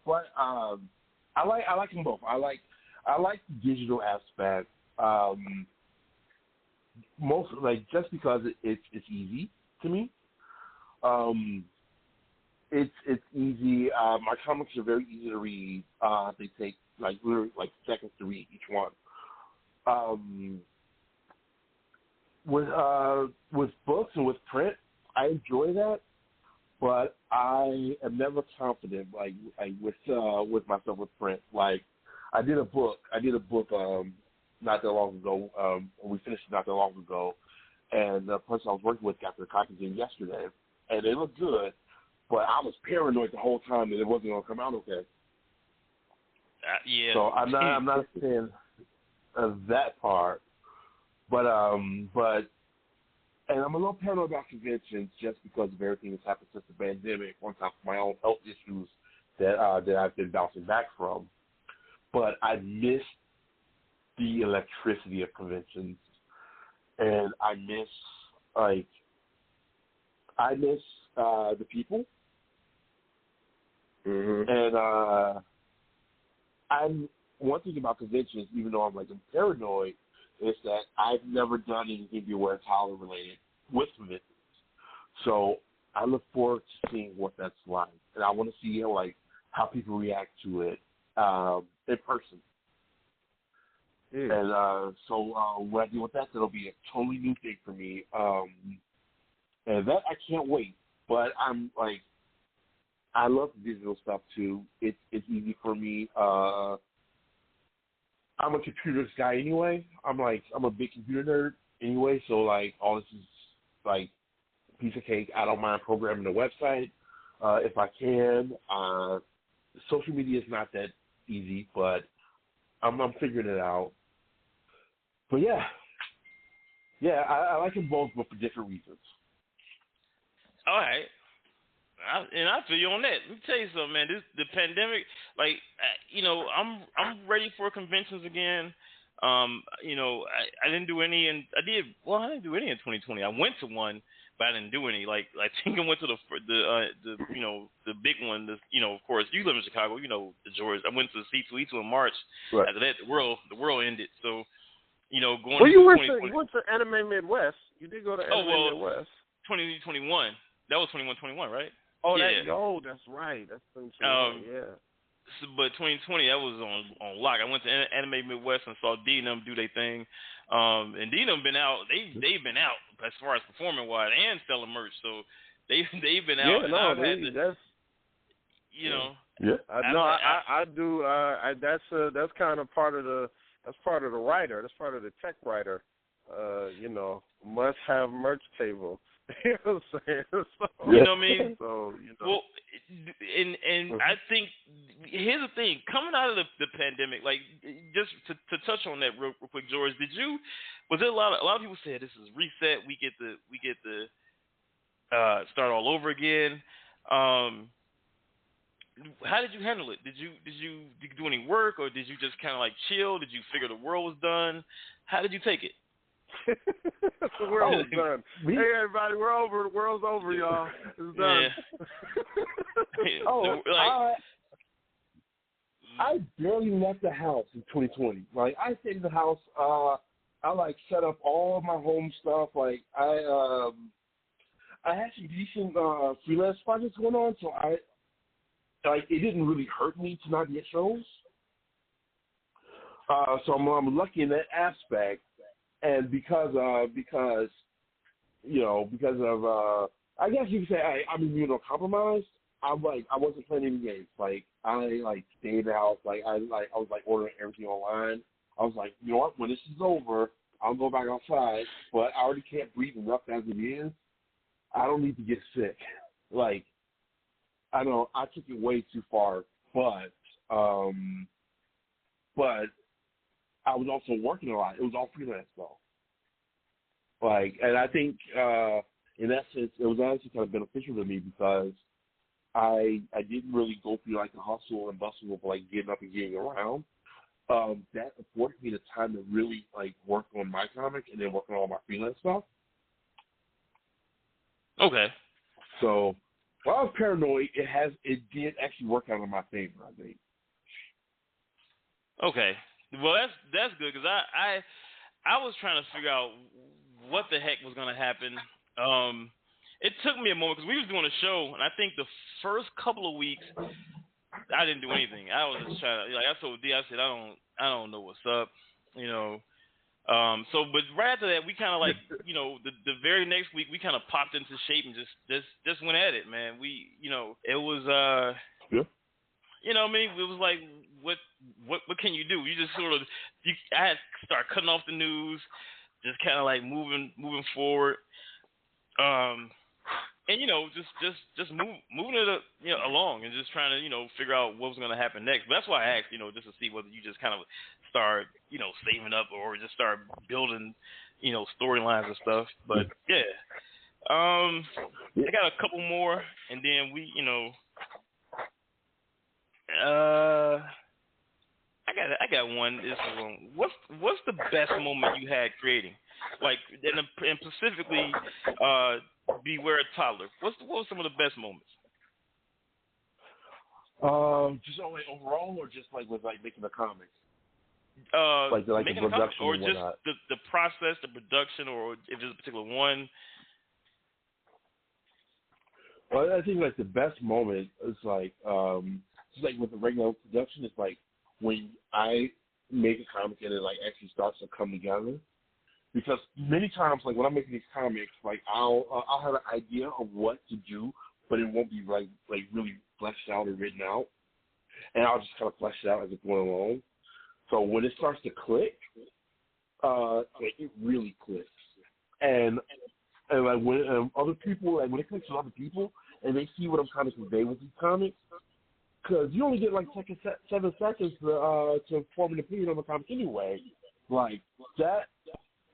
But I like them both. I like the digital aspect. Most, like, just because it's easy to me. It's easy. My comics are very easy to read. They take literally seconds to read each one. With books and with print, I enjoy that, but I am never confident with myself with print. Like, I did a book not that long ago. We finished it not that long ago, and the person I was working with got their copies in yesterday, and they looked good, but I was paranoid the whole time that it wasn't going to come out okay. Yeah. So I'm not a fan of that part, but and I'm a little paranoid about conventions just because of everything that's happened since the pandemic, on top of my own health issues that I've been bouncing back from. But I miss the electricity of conventions, and I miss the people. Mm-hmm. And one thing about conventions, even though I'm paranoid, is that I've never done anything Beware and Tyler related with conventions. So I look forward to seeing what that's like, and I want to see how people react to it in person. Yeah. And so when I deal with that, that'll be a totally new thing for me, and that I can't wait. But I love the digital stuff too. It's easy for me. I'm a computers guy anyway. I'm a big computer nerd anyway. So all this is piece of cake. I don't mind programming the website if I can. Social media is not that easy, but I'm figuring it out. But yeah, I like them both, but for different reasons. All right. I feel you on that. Let me tell you something, man. The pandemic, I'm ready for conventions again. I didn't do any, and I didn't do any in 2020. I went to one, but I didn't do any. I think I went to the big one. Of course, you live in Chicago, the George. I went to the C2E2 in March. Right. After that, the world ended. So, going. Well, you went to Anime Midwest. You did go to Anime Midwest. 2021. That was 21-21, right? Oh, yeah. That's right. That's 2021. Yeah. So, but 2020, that was on lock. I went to Anime Midwest and saw D and them do their thing. And D and them been out. They've been out as far as performing wise and selling merch. So they've been out. Yeah, no, that's. Yeah. I do. That's kind of part of the. That's part of the writer. That's part of the tech writer. Must have merch table. You know what I'm saying? So, you know what I mean? So, Well, and I think here's the thing: coming out of the pandemic, just to touch on that real quick, George, was there a lot of people said this is reset, we get to start all over again. How did you handle it? Did you do any work, or did you just kind of like chill? Did you figure the world was done? How did you take it? The world is done. Hey, everybody, we're over. The world's over, y'all. It's done. Yeah. I barely left the house in 2020. Like, I stayed in the house. I like set up all of my home stuff. Like, I had some decent freelance projects going on, so it didn't really hurt me to not get shows. So I'm lucky in that aspect. And because of I guess you could say I'm immunocompromised. I wasn't playing any games. Like, I stayed in the house. Like, I was ordering everything online. I was like, you know what? When this is over, I'll go back outside. But I already can't breathe enough as it is. I don't need to get sick. Like, I know I took it way too far, but I was also working a lot. It was all freelance though. Like, and I think in that sense, it was actually kind of beneficial to me because I didn't really go through like the hustle and bustle of like getting up and getting around. That afforded me the time to really like work on my comic and then work on all my freelance stuff. Okay. So while I was paranoid, it did actually work out in my favor, I think. Okay. Well, that's good because I was trying to figure out what the heck was going to happen. It took me a moment because we was doing a show, and I think the first couple of weeks I didn't do anything. I was just trying to, like, I told D, I said I don't know what's up, you know. But right after that, we kind of like, you know, the very next week we kind of popped into shape and just went at it, man. We, you know, it was yeah. You know what I mean? It was like, what can you do? You just sort of, I had to start cutting off the news, just kind of like moving forward, and you know, just moving it along and just trying to, you know, figure out what was going to happen next. But that's why I asked, you know, just to see whether you just kind of start, you know, saving up or just start building, you know, storylines and stuff. But yeah, I got a couple more, and then we, you know. I got one. This one. What's the best moment you had creating? Like, and specifically, Beware a Toddler. What were some of the best moments? Just like overall, or just like with like making the comics? Like making the production, or and just the process, the production, or if there's a particular one. Well, I think like the best moment is like just like with the regular production, it's like when I make a comic and it like actually starts to come together. Because many times, like when I'm making these comics, like I'll have an idea of what to do, but it won't be like really fleshed out or written out, and I'll just kind of flesh it out as it's going along. So when it starts to click, like it really clicks, and like when other people, like when it clicks with other people, and they see what I'm trying to convey with these comics, because you only get like 7 seconds to form an opinion on the comic anyway. Like that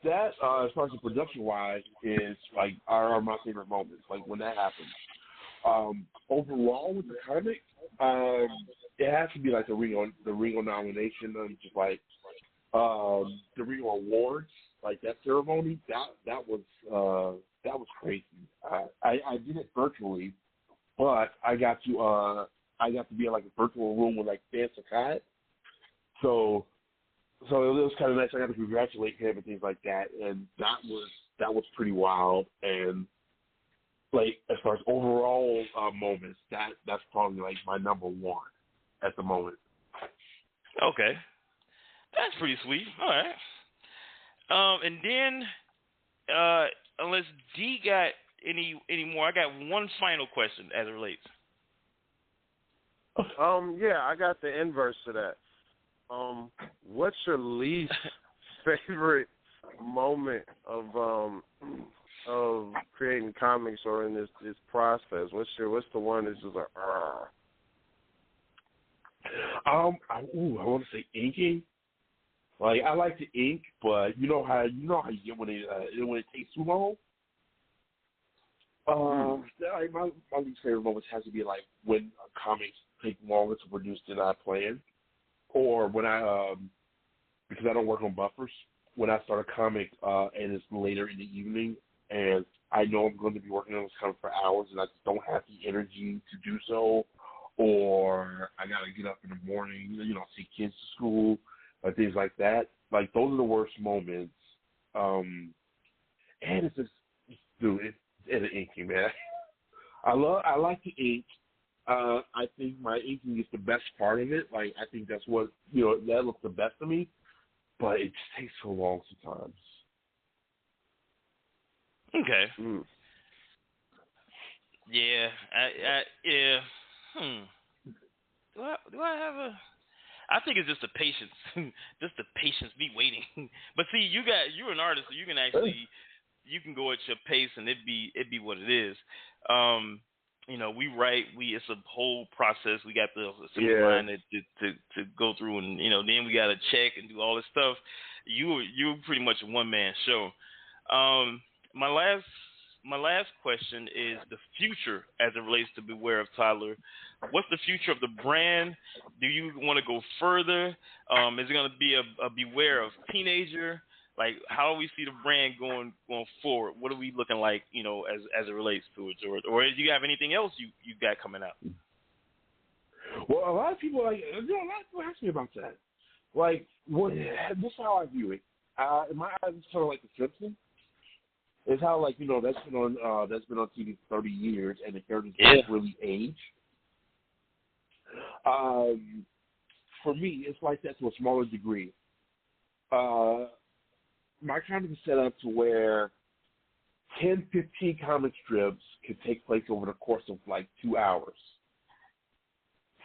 as far as the production wise is like are my favorite moments. Like when that happens. Overall with the comic, it has to be like the Ringo nomination, just like the Ringo Awards, like that ceremony. That was crazy. I did it virtually, but I got to be in like a virtual room with like Dan Sakai. So it was kind of nice. I got to congratulate him and things like that, and that was pretty wild. And like as far as overall moments, that's probably like my number one at the moment. Okay, that's pretty sweet. All right. And then unless D got any more, I got one final question as it relates. Yeah, I got the inverse to that. What's your least favorite moment of creating comics or in this process? What's the one that's just like, I want to say inking. Like, I like the ink, but you know how you get when it takes too long. Like my least favorite moments has to be like when comics take longer to produce than I planned, or when I because I don't work on buffers. When I start a comic and it's later in the evening, and I know I'm going to be working on this comic for hours, and I just don't have the energy to do so, or I got to get up in the morning, see kids to school, or things like that. Like, those are the worst moments. And it's just, dude, it's an inking, man. I like the ink. I think my inking is the best part of it. Like, I think that's what, that looks the best to me. But it just takes so long sometimes. Okay. Yeah. Yeah. Do I have a? I think it's just the patience, just the patience, me waiting. But see, you're an artist, so you can actually, you can go at your pace, and it be what it is. We write, it's a whole process. We got the assembly line to go through, and then we got to check and do all this stuff. You're pretty much a one-man show. My last question is the future as it relates to Beware of Toddler. What's the future of the brand? Do you want to go further? Is it going to be a Beware of Teenager? Like, how do we see the brand going forward? What are we looking like, as it relates to it, George? Or do you have anything else you got coming out? Well, a lot of people ask me about that. Like, this is how I view it. In my eyes, it's kind of like The Simpsons. It's how, like, that's been on TV for 30 years, and the characters don't really age. For me, it's like that to a smaller degree. My comic is set up to where 10, 15 comic strips could take place over the course of like 2 hours.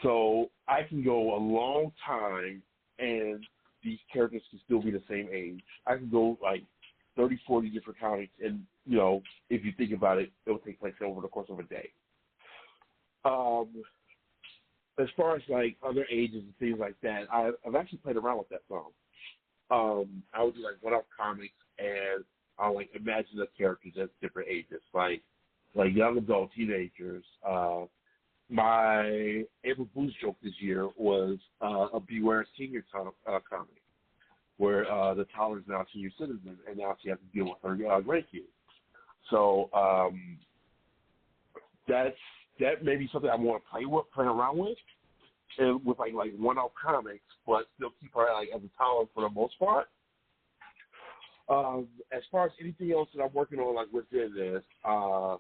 So I can go a long time and these characters can still be the same age. I can go like 30, 40 different comics and, if you think about it, it will take place over the course of a day. As far as like other ages and things like that, I've actually played around with that some. I would do like one-off comics, and I'll like imagine the characters as different ages, like young adult teenagers. My April Fool's joke this year was a Beware Senior comic, where the toddler is now a senior citizen, and now she has to deal with her grandkids. So that may be something I want to play around with. And with like one-off comics, but still keep her like as a toddler for the most part. As far as anything else that I'm working on, like within this, I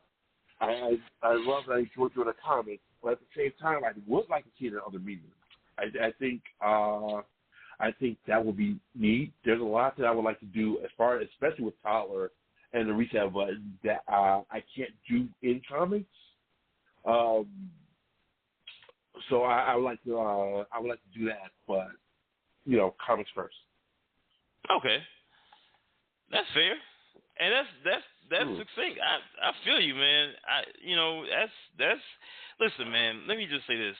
love that I enjoy doing a comic, but at the same time, I would like to see it in other mediums. I think that would be neat. There's a lot that I would like to do as far, especially with Toddler and the reset button, that I can't do in comics. So I would like to do that, but comics first. Okay, that's fair, and that's succinct. I feel you, man. That's listen, man. Let me just say this.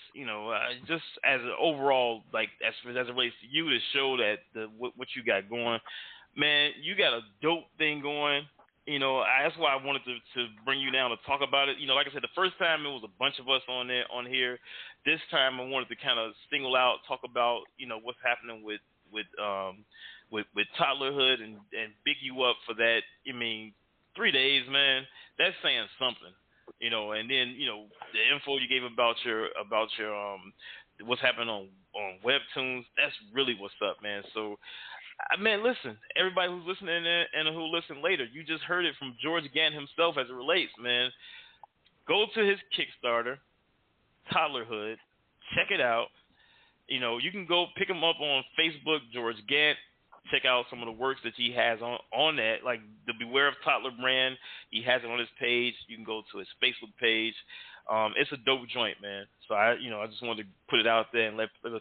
Just as an overall, like as it relates to you, to show that what you got going, man. You got a dope thing going. That's why I wanted to bring you down to talk about it. Like I said, the first time it was a bunch of us on here. This time I wanted to kind of single out, talk about, what's happening with Toddlerhood and big you up for that. 3 days, man, that's saying something, and then, the info you gave about your what's happening on Webtoons, that's really what's up, man. So, man, listen, everybody who's listening and who'll listen later, you just heard it from George Gant himself as it relates, man. Go to his Kickstarter, Toddlerhood, check it out. You can go pick him up on Facebook, George Gant. Check out some of the works that he has on that, like the Beware of Toddler brand. He has it on his page. You can go to his Facebook page. It's a dope joint, man. So I just wanted to put it out there and let the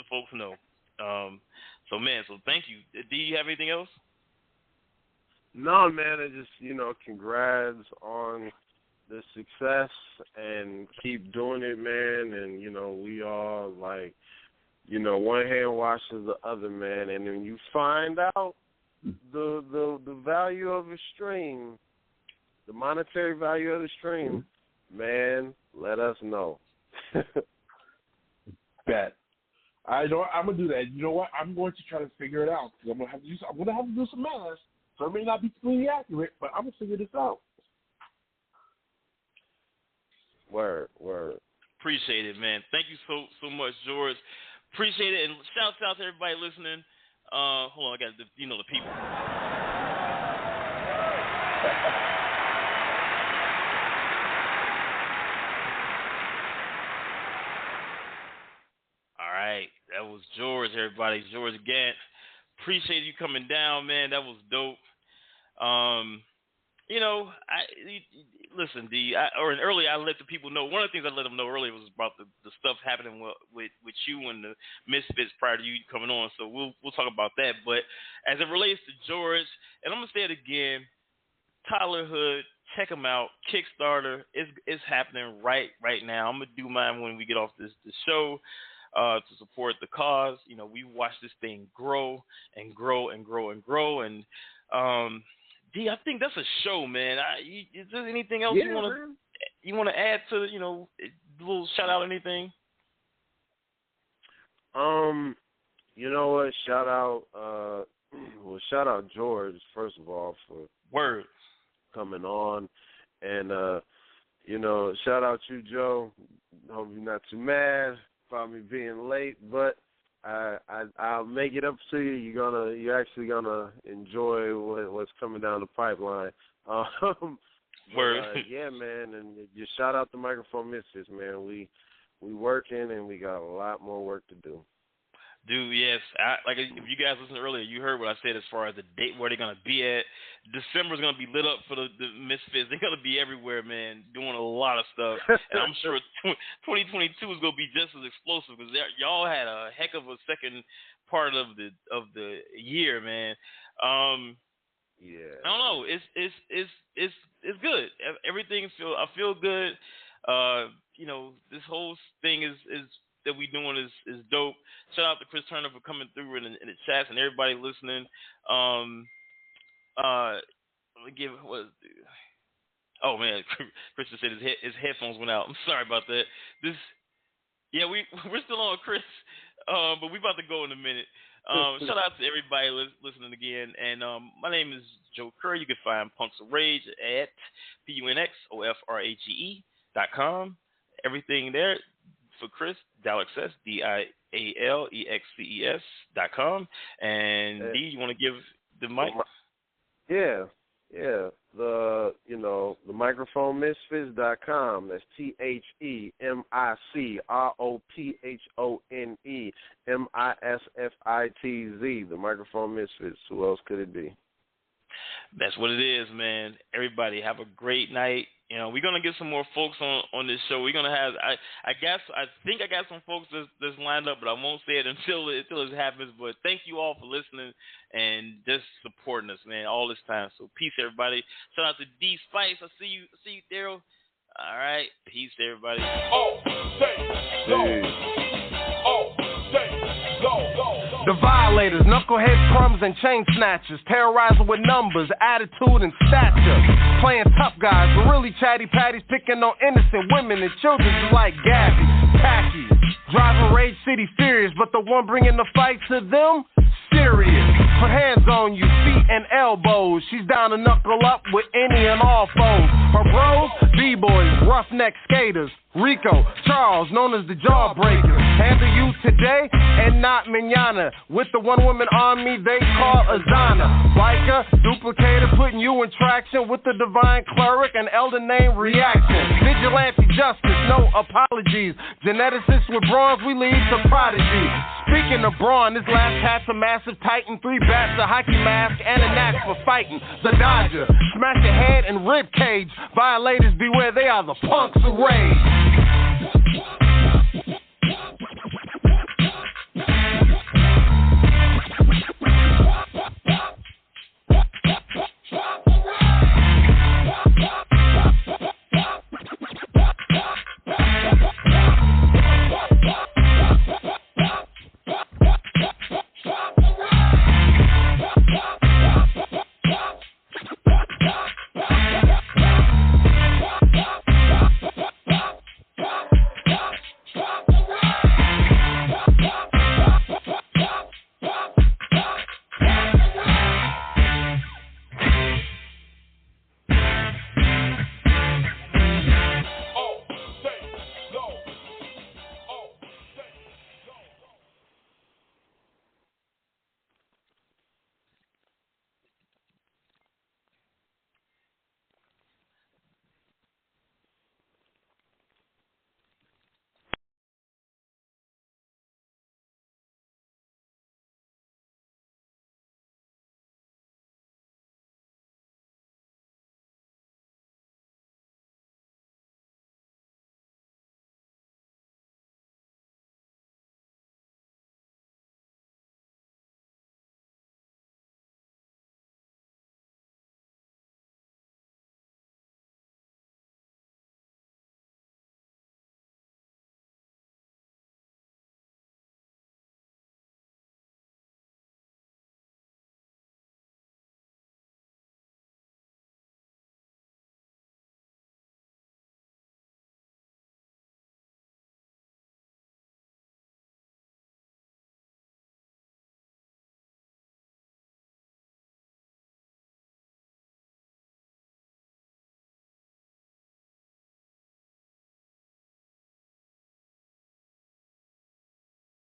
folks know. So thank you. Do you have anything else? No, man. I just, congrats on the success and keep doing it, man. And, we all, like, one hand washes the other, man. And when you find out the value of a stream, the monetary value of the stream, man, let us know. Bet. I'm gonna do that. You know what? I'm going to try to figure it out. I'm gonna have to do some math. So it may not be completely accurate, but I'm gonna figure this out. Word. Appreciate it, man. Thank you so much, George. Appreciate it, and shouts out to everybody listening. Hold on, I got the people. All right, that was George, everybody. George Gant. Appreciate you coming down, man. That was dope. Listen, earlier I let the people know. One of the things I let them know earlier was about the stuff happening with you and the Misfits prior to you coming on. So we'll talk about that. But as it relates to George, and I'm gonna say it again, Toddlerhood, check them out. Kickstarter is happening right now. I'm gonna do mine when we get off the show. To support the cause. We watched this thing grow and grow and grow and grow. And D, I think that's a show, man. Is there anything else you want to add to a little shout out or anything? You know what? Shout out George first of all for coming on, and shout out you, Joe. Hope you're not too mad about me being late, but I'll make it up to you. You're actually gonna enjoy what's coming down the pipeline. Yeah, man, and just shout out the Microphone Misfits, man. We working and we got a lot more work to do. Dude, yes. If you guys listened earlier, you heard what I said as far as the date where they're gonna be at. December's gonna be lit up for the Misfits. They're gonna be everywhere, man, doing a lot of stuff. And I'm sure 2022 is gonna be just as explosive because y'all had a heck of a second part of the year, man. Yeah. I don't know. It's good. Everything I feel good. This whole thing is that we doing is dope. Shout out to Chris Turner for coming through in the chats and everybody listening. Let me give oh man, Chris just said his headphones went out. I'm sorry about that. We're still on, Chris, but we about to go in a minute. Shout out to everybody listening again. And my name is Joe Currie. You can find Punks of Rage at punxofrage.com. Everything there. For Chris, Dialexes, DIALEXCES.com. And D, you want to give the mic? Yeah. The microphonemisfits.com. That's THEMICROPHONEMISFITZ. The Microphone Misfits. Who else could it be? That's what it is, man. Everybody have a great night. We're gonna get some more folks on this show. We're gonna have I think I got some folks that's lined up, but I won't say it until it happens. But thank you all for listening and just supporting us, man, all this time. So peace, everybody. Shout out to D Spice. I see you, Daryl. All right, peace, everybody. All day, go. All day, go. The violators, knuckleheads, crumbs, and chain snatchers, terrorizing with numbers, attitude, and stature. Playing tough guys, but really chatty patties, picking on innocent women and children just like Gabby. Tacky, driving Rage City furious, but the one bringing the fight to them, serious. Put hands on you, feet and elbows. She's down to knuckle up with any and all foes. Her bros, B-boys, roughneck skaters. Rico, Charles, known as the Jawbreaker. Handle you today and not mañana. With the one-woman army they call Azana. Biker, duplicator, putting you in traction with the divine cleric and elder name Reaction. Vigilante justice, no apologies. Geneticists with bronze, we lead to prodigy. Speaking of brawn, this last hat's a massive titan. 3 bats, a hockey mask, and a knack for fighting. The Dodger, smash your head and rib cage. Violators beware, they are the punks of rage.